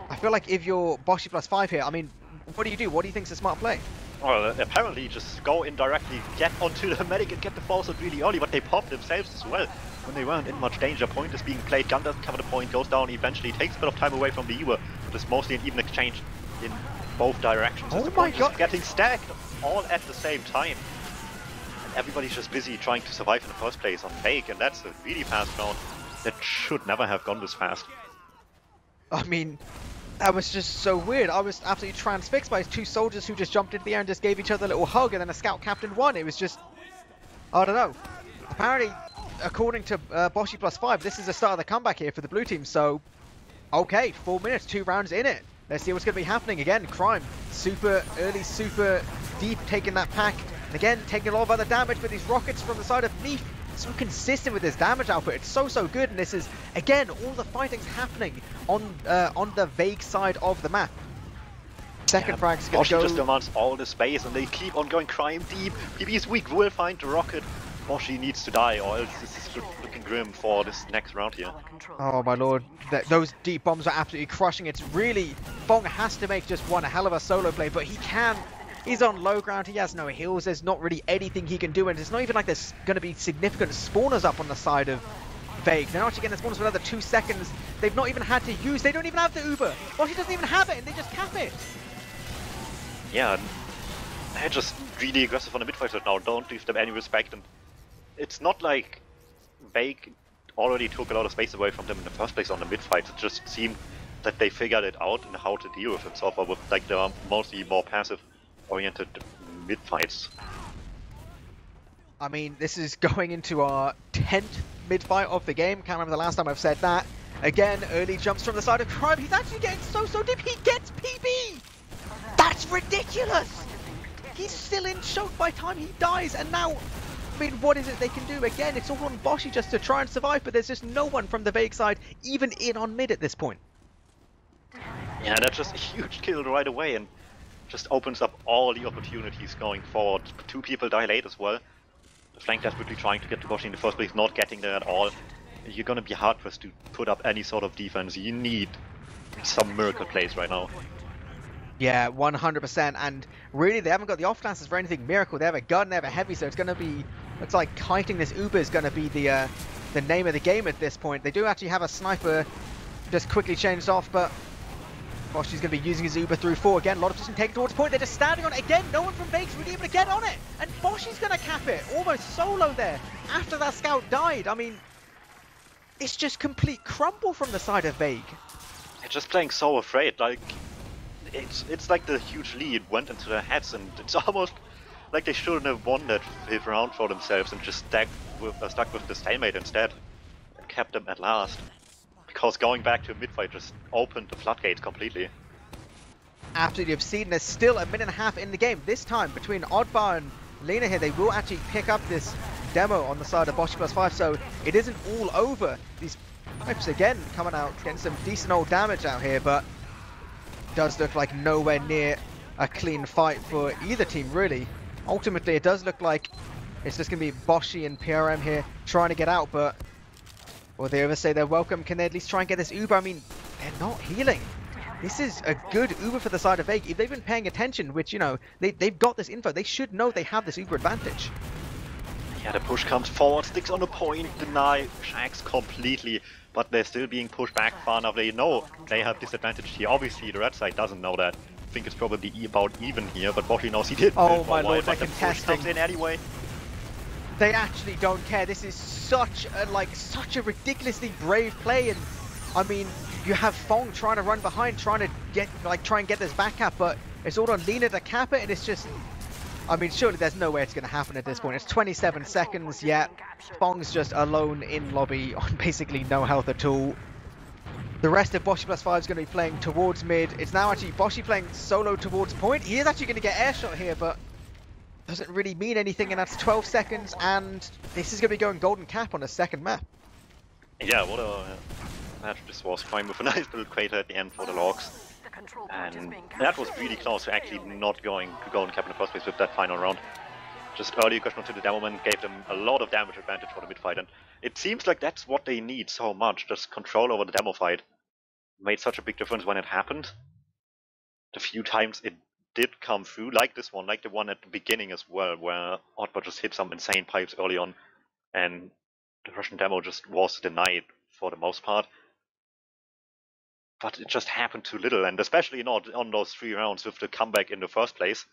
I feel like if you're boshy+5 here, I mean, what do you do? What do you think's a smart play? Well, apparently just go in directly, get onto the medic and get the false out really early, but they pop themselves as well when they weren't in much danger. Point is being played, gun doesn't cover the point, goes down eventually, takes a bit of time away from the Uber, but it's mostly an even exchange in both directions. Oh the my point god! is getting stacked all at the same time. And everybody's just busy trying to survive in the first place on Fake, and that's a really fast round that should never have gone this fast. I mean, that was just so weird. I was absolutely transfixed by 2 soldiers who just jumped into the air and just gave each other a little hug, and then a scout captain won. It was just, I don't know. Apparently, according to boshy+5, this is the start of the comeback here for the blue team. So, okay, 4 minutes, 2 rounds in it. Let's see what's going to be happening. Again, Crime, super early, super deep, taking that pack. And again, taking a lot of other damage, but these rockets from the side of Neef, so consistent with his damage output. It's so good, and this is, again, all the fighting's happening on the Vague side of the map. Second frag's going to go. Boshy just demands all the space, and they keep on going Crime deep. PB is weak, will find the rocket. Boshy needs to die, or else this is looking grim for this next round here. Oh my lord, those deep bombs are absolutely crushing. It's really, Fong has to make just one hell of a solo play, but he can. He's on low ground, he has no heals, there's not really anything he can do, and it's not even like there's going to be significant spawners up on the side of Vague. They're not actually getting the spawners for another 2 seconds. They've not even had to use, they don't even have the Uber. Boshy doesn't even have it, and they just cap it. Yeah, they're just really aggressive on the mid fight right now, don't give them any respect, and it's not like Vague already took a lot of space away from them in the first place on the mid fight. It just seemed that they figured it out and how to deal with it so far, with like the mostly more passive oriented mid fights. I mean, this is going into our 10th mid fight of the game. Can't remember the last time I've said that. Again, early jumps from the side of Crime. He's actually getting so deep. He gets PB. That's ridiculous. He's still in choke by the time he dies, and now, I mean, what is it they can do? Again, it's all on Boshy just to try and survive, but there's just no one from the Vague side even in on mid at this point. Yeah, that's just a huge kill right away, and just opens up all the opportunities going forward. 2 people die late as well. The flank desperately trying to get to Boshy in the first place, not getting there at all. You're gonna be hard pressed to put up any sort of defense. You need some miracle plays right now. Yeah, 100%, and really they haven't got the off-classes for anything miracle. They have a gun, they have a heavy, so it's going to be, looks like kiting this Uber is going to be the name of the game at this point. They do actually have a sniper just quickly changed off, but Boshy's going to be using his Uber through 4 again. A lot of position taken towards point. They're just standing on it again. No one from Vague's really able to get on it, and Boshy's going to cap it almost solo there after that scout died. I mean, it's just complete crumble from the side of Vague. They're just playing so afraid, like it's like the huge lead went into their heads, and it's almost like they shouldn't have won that 5th round for themselves and just stuck with the stalemate instead and kept them at last. Because going back to a mid-fight just opened the floodgates completely. Absolutely obscene. There's still a minute and a half in the game. This time, between Oddbar and Lena here, they will actually pick up this demo on the side of boshy+5, so it isn't all over. These pipes again coming out, getting some decent old damage out here, but does look like nowhere near a clean fight for either team, really. Ultimately, it does look like it's just going to be Boshy and PRM here trying to get out, but will they ever say they're welcome? Can they at least try and get this Uber? I mean, they're not healing. This is a good Uber for the side of Vague. If they've been paying attention, which, you know, they've got this info, they should know they have this Uber advantage. Yeah, the push comes forward, sticks on the point, deny, shacks completely, but they're still being pushed back far enough. They know they have disadvantage here. Obviously, the red side doesn't know that. I think it's probably about even here, but Boshy knows he did. Oh my lord, that contesting comes in anyway. They actually don't care. This is such a ridiculously brave play, and I mean, you have Fong trying to run behind, trying to try and get this back cap, but it's all on Lina to cap it, and it's just, I mean, surely there's no way it's going to happen at this point. It's 27 seconds, yet Fong's just alone in lobby on basically no health at all. The rest of boshy+5 is going to be playing towards mid. It's now actually boshy playing solo towards point. He is actually going to get air shot here, but doesn't really mean anything, and that's 12 seconds, and this is going to be going golden cap on the second map. Yeah, what a match this was. Prime with a nice little crater at the end for the logs. And that was really close to actually not going to golden cap in the first place with that final round. Just early aggression onto the DmMmTm gave them a lot of damage advantage for the mid fight, and it seems like that's what they need so much, just control over the demo fight. Made such a big difference when it happened. The few times it did come through, like this one, like the one at the beginning as well, where Oddbot just hit some insane pipes early on, and the Russian demo just was denied for the most part. But it just happened too little, and especially not on those 3 rounds with the comeback in the first place,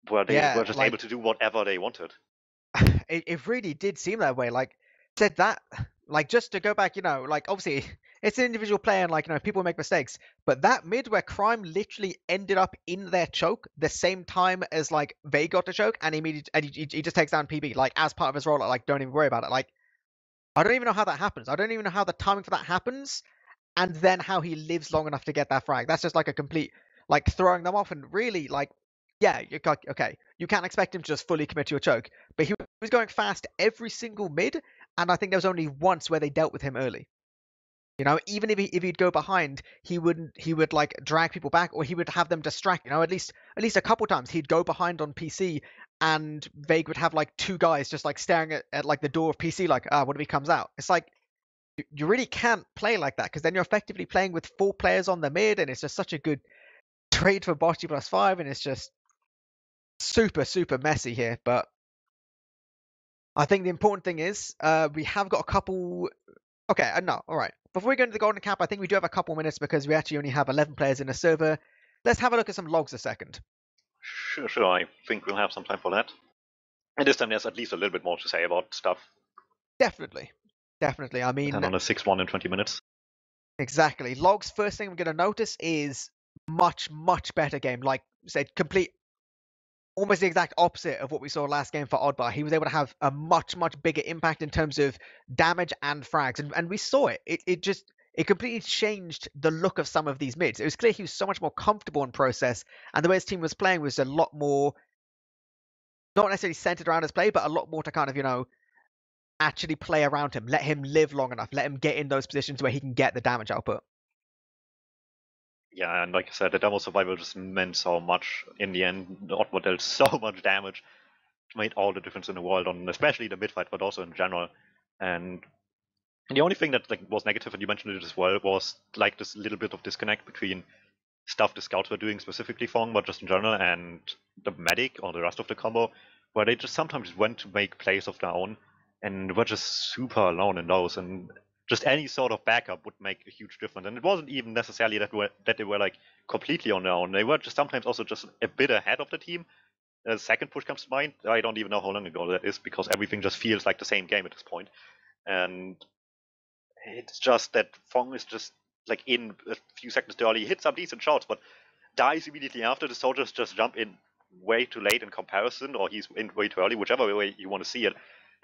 where they were just able to do whatever they wanted. It really did seem that way. Said that, just to go back, obviously it's an individual player, and people make mistakes, but that mid where Crime literally ended up in their choke the same time as Vay got the choke, and he just takes down PB as part of his rollout. Don't even worry about it. I don't even know how that happens. I don't even know how the timing for that happens, and then how he lives long enough to get that frag. That's just a complete throwing them off, and really yeah, okay, you can't expect him to just fully commit to a choke, but he was going fast every single mid, and I think there was only once where they dealt with him early. Even if he'd go behind, he would drag people back, or he would have them distract. At least a couple times he'd go behind on PC, and Vague would have 2 guys just staring at the door of PC what if he comes out? It's you really can't play like that, because then you're effectively playing with 4 players on the mid, and it's just such a good trade for boshy+5, and it's just super, super messy here. But I think the important thing is we have got a couple. Okay, no, all right. Before we go into the golden cap, I think we do have a couple minutes because we actually only have 11 players in the server. Let's have a look at some logs a second. Sure, I think we'll have some time for that. And this time there's at least a little bit more to say about stuff. Definitely. I mean, and on a 6-1 in 20 minutes. Exactly. Logs, first thing we're going to notice is much, much better game. Like I said, almost the exact opposite of what we saw last game for Oddbar. He was able to have a much, much bigger impact in terms of damage and frags, and we saw it. It completely changed the look of some of these mids. It was clear he was so much more comfortable in process, and the way his team was playing was a lot more, not necessarily centered around his play, but a lot more to kind of, actually play around him, let him live long enough, let him get in those positions where he can get the damage output. Yeah, and like I said, the demo survival just meant so much in the end. Oddbot dealt so much damage. It made all the difference in the world, on especially the mid fight, but also in general. And the only thing that was negative, and you mentioned it as well, was this little bit of disconnect between stuff the scouts were doing specifically Fong, but just in general, and the medic or the rest of the combo, where they just sometimes went to make plays of their own and were just super alone in those, and just any sort of backup would make a huge difference. And it wasn't even necessarily that they were completely on their own. They were just sometimes also just a bit ahead of the team. A second push comes to mind. I don't even know how long ago that is, because everything just feels like the same game at this point. And it's just that Fong is just in a few seconds too early. He hits some decent shots, but dies immediately after. The soldiers just jump in way too late in comparison, or he's in way too early, whichever way you want to see it.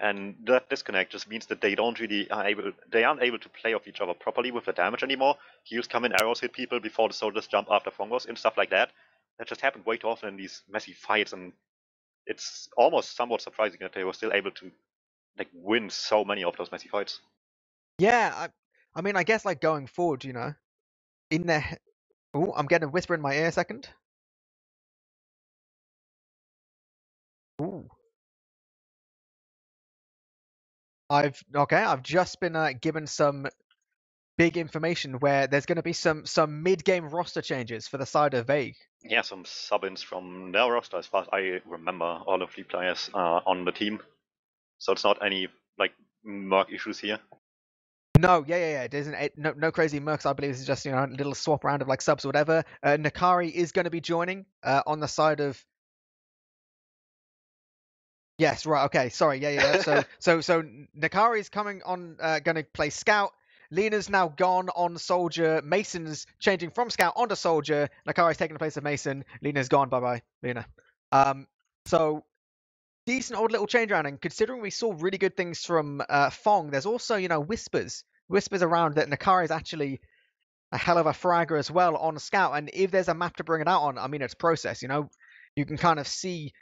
And that disconnect just means that they aren't able to play off each other properly with the damage anymore. Heals come in, arrows hit people before the soldiers jump after Fongos and stuff like that. That just happened way too often in these messy fights, and it's almost somewhat surprising that they were still able to win so many of those messy fights. Yeah, I mean, I guess going forward, in there. Oh, I'm getting a whisper in my ear a second. Ooh. I've just been given some big information where there's going to be some mid-game roster changes for the side of Vague. Yeah, some sub-ins from their roster. As far as I remember, all of the players are on the team, so it's not any Merc issues here. No, yeah. It isn't no crazy mercs. I believe it's just a little swap around of subs or whatever. Nakari is going to be joining on the side of Yes, right. Okay, sorry. Yeah. So Nakari's coming on, going to play scout. Lena's now gone on soldier. Mason's changing from scout onto soldier. Nakari's taking the place of Mason. Lena's gone. Bye bye, Lena. So decent old little change around. And considering we saw really good things from Fong, there's also whispers around that Nakari is actually a hell of a fragger as well on scout. And if there's a map to bring it out on, I mean, it's process. You can kind of see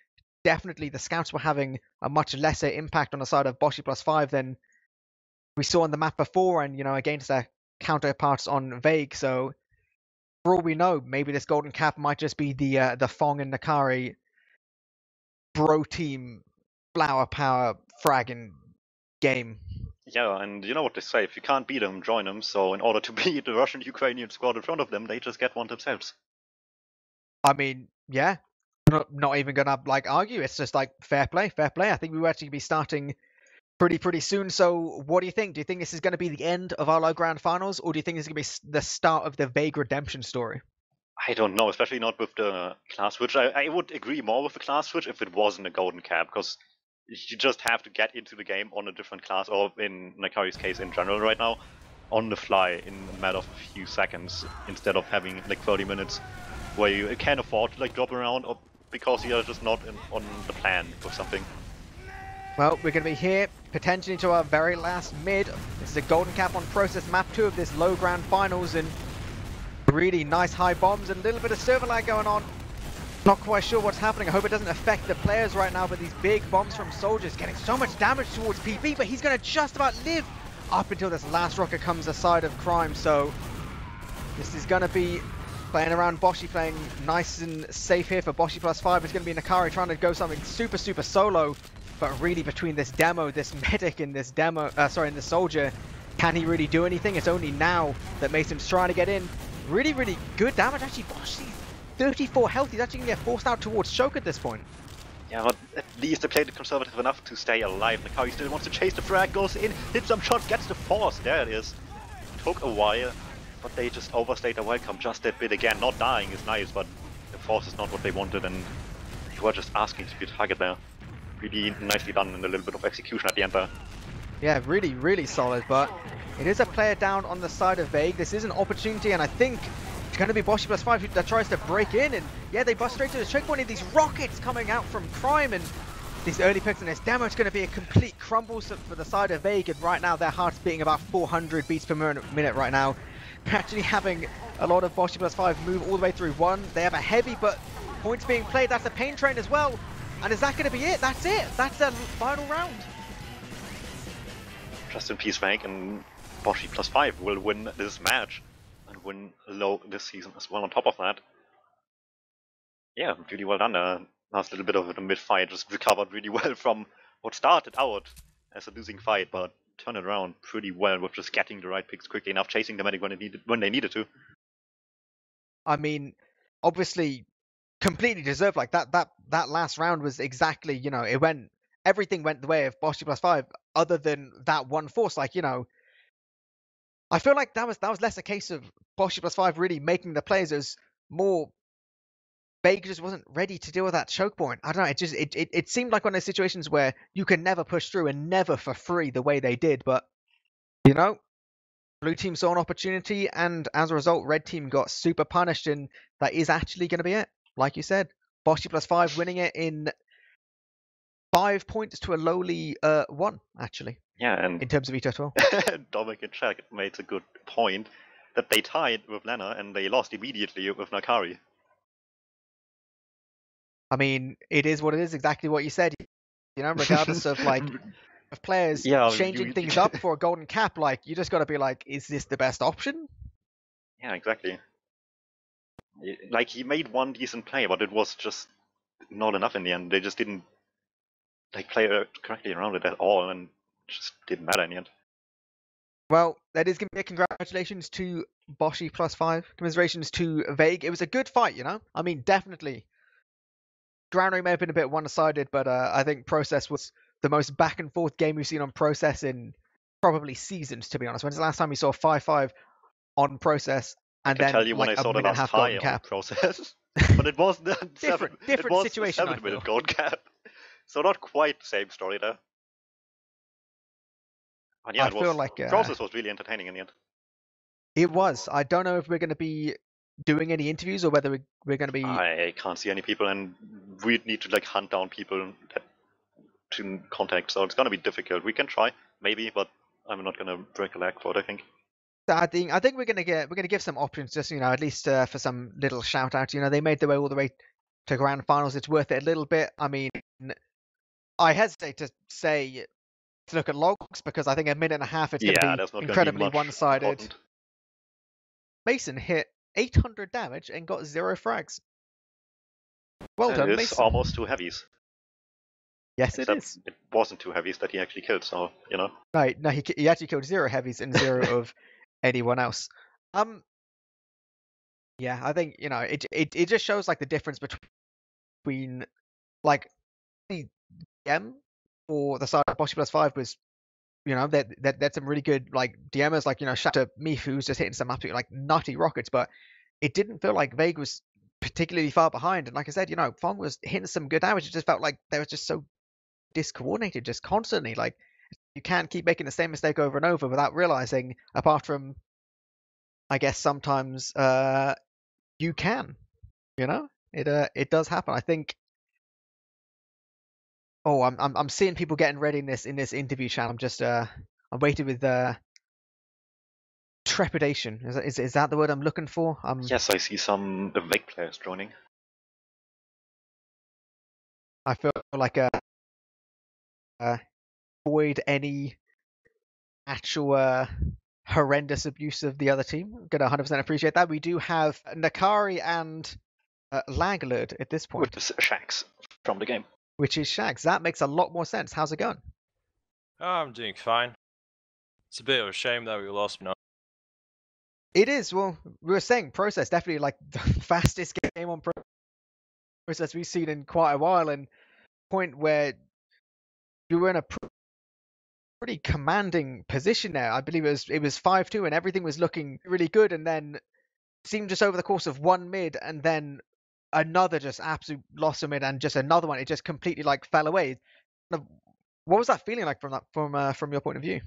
definitely the scouts were having a much lesser impact on the side of boshy+5 than we saw on the map before, and against their counterparts on Vague. So for all we know, maybe this golden cap might just be the Fong and Nakari bro team flower power fragging game. Yeah, and you know what they say, if you can't beat them, join them. So in order to beat the Russian-Ukrainian squad in front of them, they just get one themselves. I mean, yeah, not even gonna argue. It's just fair play. I think we will actually be starting pretty soon. So what do you think? Do you think this is going to be the end of our low grand finals, or do you think this is going to be the start of the Vague redemption story? I don't know, especially not with the class switch. I would agree more with the class switch if it wasn't a golden cap, because you just have to get into the game on a different class, or in Nakari's case in general right now, on the fly in a matter of a few seconds, instead of having 30 minutes where you can afford to drop around, or because you're just not on the plan or something. Well, we're going to be here, potentially to our very last mid. This is a golden cap on process map 2 of this low grand finals, and really nice high bombs and a little bit of server lag going on. Not quite sure what's happening. I hope it doesn't affect the players right now, but these big bombs from soldiers getting so much damage towards PB, but he's going to just about live up until this last rocket comes aside of Crime. So this is going to be playing around Boshy, playing nice and safe here for boshy+5. It's going to be Nakari trying to go something super solo, but really between this demo, this medic and this and this soldier, can he really do anything? It's only now that Mason's trying to get in. Really good damage. Actually, Boshy, 34 health. He's actually going to get forced out towards choke at this point. Yeah, but at least they played it conservative enough to stay alive. Nakari still wants to chase the frag, goes in, hits some shots, gets the force. There it is. Took a while, but they just overstayed their welcome just that bit again. Not dying is nice, but the force is not what they wanted, and they were just asking to be a target there. Really nicely done, and a little bit of execution at the end there. Yeah, really solid, but it is a player down on the side of Vague. This is an opportunity, and I think it's going to be boshy+5 that tries to break in, and yeah, they bust straight to the checkpoint, and these rockets coming out from Crime, and these early picks in this demo, it's going to be a complete crumble for the side of Vague, and right now their heart's beating about 400 beats per minute right now. They're actually having a lot of boshy+5 move all the way through 1. They have a heavy, but points being played. That's a pain train as well. And is that going to be it? That's it. That's the final round. Just in peace, Frank, and boshy+5 will win this match and win low this season as well on top of that. Yeah, really well done. Last little bit of the mid-fight just recovered really well from what started out as a losing fight, but turned it around pretty well with just getting the right picks quickly enough, chasing the medic when they needed to. I mean, obviously, completely deserved. That last round was exactly, everything went the way of boshy+5, other than that one force. I feel like that was less a case of boshy+5 really making the players, as more Vague just wasn't ready to deal with that choke point. I don't know. It seemed like one of those situations where you can never push through, and never for free the way they did. But blue team saw an opportunity, and as a result, red team got super punished, and that is actually going to be it. Like you said, boshy+5 winning it in 5 points to a lowly 1, actually. Yeah, and in terms of ETF2L. Dominic in chat made a good point that they tied with Lena and they lost immediately with Nakari. I mean, it is what it is. Exactly what you said. Regardless of of players changing things up for a golden cap, you just got to be is this the best option? Yeah, exactly. He made one decent play, but it was just not enough in the end. They just didn't play correctly around it at all, and it just didn't matter in the end. Well, that is going to be a congratulations to boshy+5. Commiserations to Vague. It was a good fight, I mean, definitely. Ground may have been a bit one-sided, but I think Process was the most back-and-forth game we've seen on Process in probably seasons, to be honest. When's the last time we saw 5-5 on Process? And I can tell you when I saw the last tie on Process. But it was the different situation. 7-minute gold cap. So not quite the same story there. But yeah, I feel like the process was really entertaining in the end. it was. I don't know if we're going to be doing any interviews or whether we're going to be. I can't see any people, and we'd need to like hunt down people to contact. So it's gonna be difficult. We can try, maybe, but I'm not gonna break a leg for it, I think. I think we're gonna give some options, just at least for some little shout out. They made their way all the way to grand finals. It's worth it a little bit. I mean, I hesitate to say to look at logs because I think a minute and a half it's going to be there's not incredibly gonna be much one-sided. important. Mason hit 800 damage and got 0 frags. Well done, It's Mason. almost 2 heavies. Yes, Except it is. it wasn't 2 heavies that he actually killed, so Right, no, he actually killed 0 heavies and 0 of anyone else. Yeah, I think it just shows like the difference between like the DM for the side of boshy+5 was that's some really good like DMers, like shout to Meef, who's just hitting some absolutely like nutty rockets, but it didn't feel like Vague was particularly far behind. And like I said, Fong was hitting some good damage. It just felt like they were just so discoordinated, just constantly. Like you can't keep making the same mistake over and over without realizing, apart from I guess sometimes you can. It does happen. I think. Oh, I'm seeing people getting ready in this interview chat. I'm waiting with trepidation. Is that the word I'm looking for? yes, I see some Vec players joining. I feel like avoid any actual horrendous abuse of the other team. I'm gonna 100% appreciate that. We do have Nakari and Laglord at this point, With the Shax from the game. which is Shags. That makes a lot more sense. How's it going? Oh, I'm doing fine. It's a bit of a shame that we lost now. It is. Well, we were saying process definitely like the fastest game on process we've seen in quite a while, and point where you were in a pretty commanding position there. I believe it was 5-2 and everything was looking really good, and then seemed just over the course of one mid and then another just absolute loss of mid and just another one. It just completely like fell away. What was that feeling like from your point of view?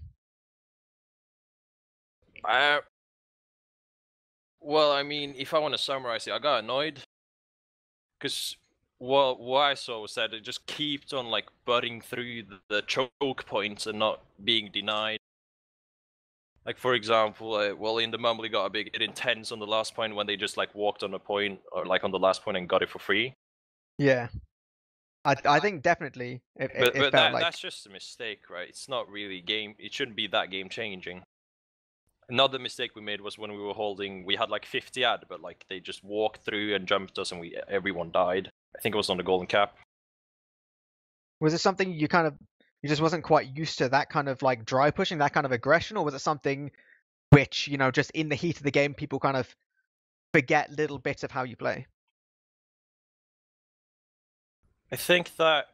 Well, I mean, if I want to summarize it, I got annoyed because what I saw was that it just kept on like butting through the choke points and not being denied. Like for example, well, in the Mumble got a bit intense on the last point when they just like walked on a point or like on the last point and got it for free. Yeah, I think definitely it felt like that's just a mistake, right? It's not really game. It shouldn't be that game changing. Another mistake we made was when we had like 50 ad, but like they just walked through and jumped us and everyone died. I think it was on the golden cap. Was it something you just wasn't quite used to, that kind of like dry pushing, that kind of aggression, or was it something which, just in the heat of the game, people kind of forget little bits of how you play? I think that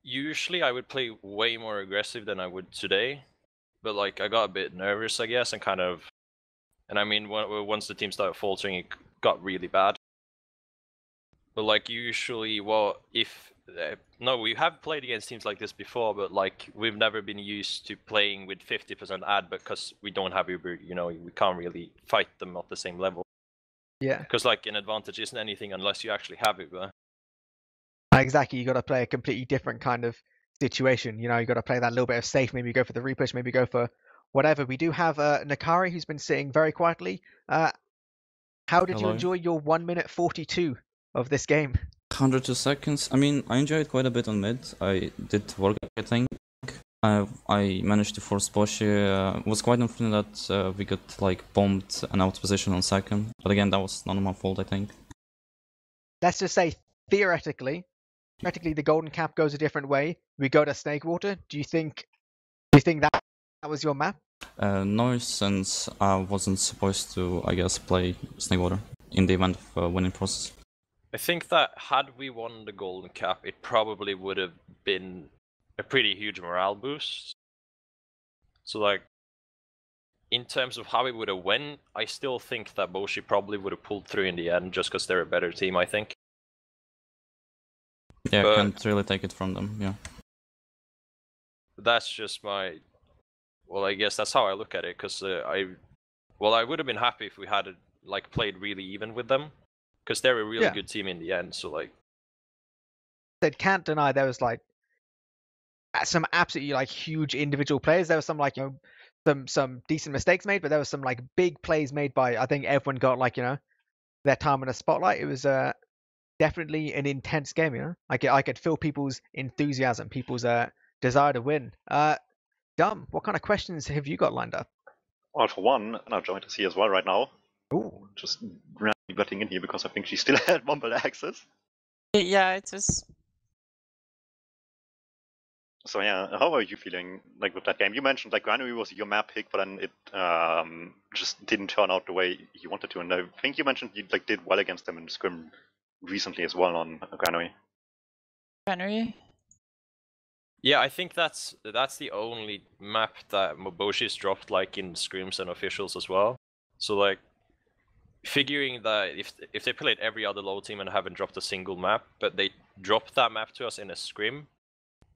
usually I would play way more aggressive than I would today, but like I got a bit nervous, I guess, and I mean, once the team started faltering, it got really bad. But like usually, well, no, we have played against teams like this before, but like we've never been used to playing with 50% ad because we don't have Uber. We can't really fight them at the same level. Yeah. Because like an advantage isn't anything unless you actually have Uber. Exactly. You got to play a completely different kind of situation. You got to play that little bit of safe. Maybe go for the repush. Maybe go for whatever. We do have Nakari, who's been sitting very quietly. How did you enjoy your 1 minute 42 of this game? 102 seconds. I mean, I enjoyed quite a bit on mid. I did work, I think. I managed to force Boshy. It was quite unfortunate that we got like bombed and out of position on second. But again, that was none of my fault, I think. Let's just say theoretically, the golden cap goes a different way. We go to Snakewater. Do you think that was your map? No, since I wasn't supposed to, I guess, play Snakewater in the event of winning process. I think that had we won the golden cap, it probably would have been a pretty huge morale boost. So like, in terms of how it would have went, I still think that Boshy probably would have pulled through in the end just because they're a better team, I think. Yeah, But- can't really take it from them. Yeah. That's just my. Well, I guess that's how I look at it. Because I would have been happy if we had like played really even with them, because they're a really Yeah. good team in the end. So like, They can't deny there was like some absolutely like huge individual players. There was some like, you know, some decent mistakes made, but there was some like big plays made by, I think everyone got like, you know, their time in the spotlight. It was definitely an intense game, you know. I could feel people's enthusiasm, people's desire to win. Dumb, what kind of questions have you got lined up? Well, for one, and I've joined us here as well right now. Ooh. Just randomly butting in here because I think she still had mumble access. Yeah, it was. So yeah, how are you feeling like with that game? You mentioned like Granary was your map pick, but then it just didn't turn out the way you wanted to. And I think you mentioned you like did well against them in Scrim recently as well on Granary. Granary. yeah, I think that's the only map that Moboshi's dropped like in scrims and officials as well. So like, figuring that if they played every other low team and haven't dropped a single map, but they dropped that map to us in a scrim,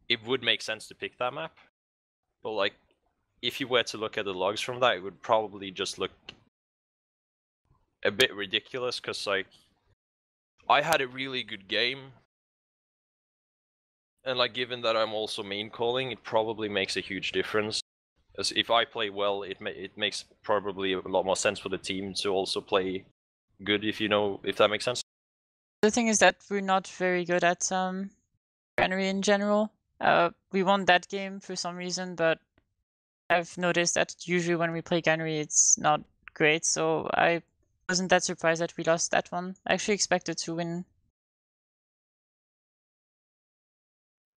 it would make sense to pick that map. But like, if you were to look at the logs from that, it would probably just look a bit ridiculous, because like, I had a really good game, and like, given that I'm also main calling, it probably makes a huge difference. As if I play well, it makes probably a lot more sense for the team to also play good, if that makes sense. The thing is that we're not very good at Granary in general. We won that game for some reason, but I've noticed that usually when we play Granary, it's not great. So I wasn't that surprised that we lost that one. I actually expected to win.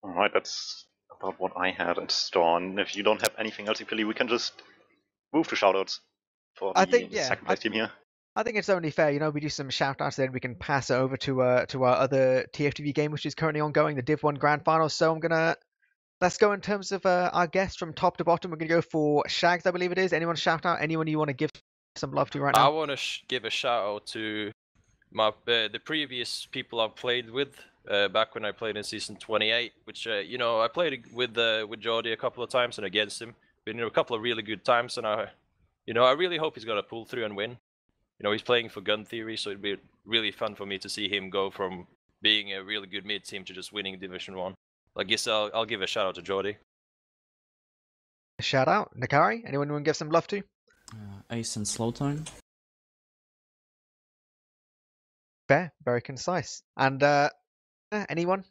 Alright, that's about what I had in store. And if you don't have anything else, eepily, we can just move to shoutouts for the I think, yeah, second place team here. I think it's only fair, you know, we do some shout outs, then we can pass it over to our other TFTV game, which is currently ongoing, the Div 1 Grand Final. So let's go in terms of our guests from top to bottom. We're gonna go for Shags, I believe it is. Anyone shout out? Anyone you want to give some love to right I now? want to give a shout out to the previous people I've played with back when I played in season 28, which I played with Jordi a couple of times and against him. Been in a couple of really good times, and I really hope he's gonna pull through and win. He's playing for Gun Theory, so it'd be really fun for me to see him go from being a really good mid team to just winning Division 1. I guess I'll give a shout out to Jordi. Shout out. Nakari, anyone you want to give some love to? Ace and Slowtime. Fair, very concise. And anyone?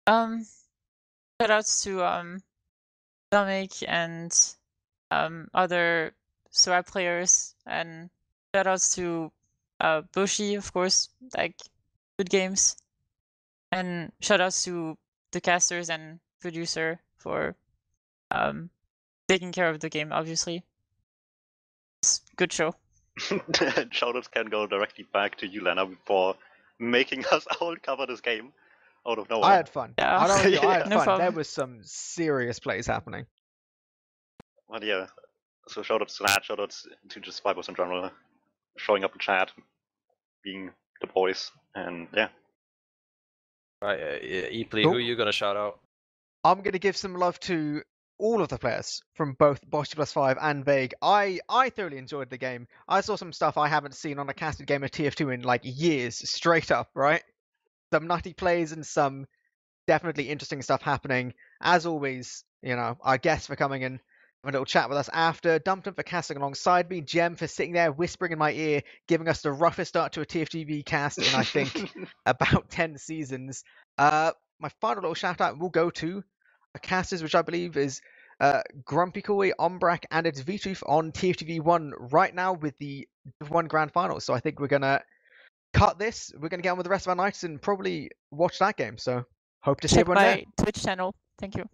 Shout outs to Dominic and other SORA players, and shout outs to Boshy, of course, like good games. And shout outs to the casters and producer for taking care of the game, obviously. It's a good show. Shoutouts can go directly back to you, Lena, for making us all cover this game out of nowhere. I had fun. Yeah. I don't know, I had No fun. There problem. was some serious plays happening. But yeah, so shoutouts to that, shoutouts to just 5% in general, showing up in chat, being the boys, and yeah. Right, eepily, Cool. who are you gonna shout out? I'm going to give some love to all of the players from both boshy+5 and Vague. I thoroughly enjoyed the game. I saw some stuff I haven't seen on a casted game of TF2 in like years, straight up, right? Some nutty plays and some definitely interesting stuff happening. As always, our guests for coming in, have a little chat with us after. Dumpton for casting alongside me. Gemm for sitting there whispering in my ear, giving us the roughest start to a TFTV cast in, I think, about 10 seasons. My final little shout out will go to casters, which I believe is Grumpy Koi, Ombrak, and it's Vitoof on TFTV 1 right now with the 1 Grand Final. So I think we're going to cut this. We're going to get on with the rest of our nights and probably watch that game. So hope to see Check everyone there. my Twitch channel. Thank you.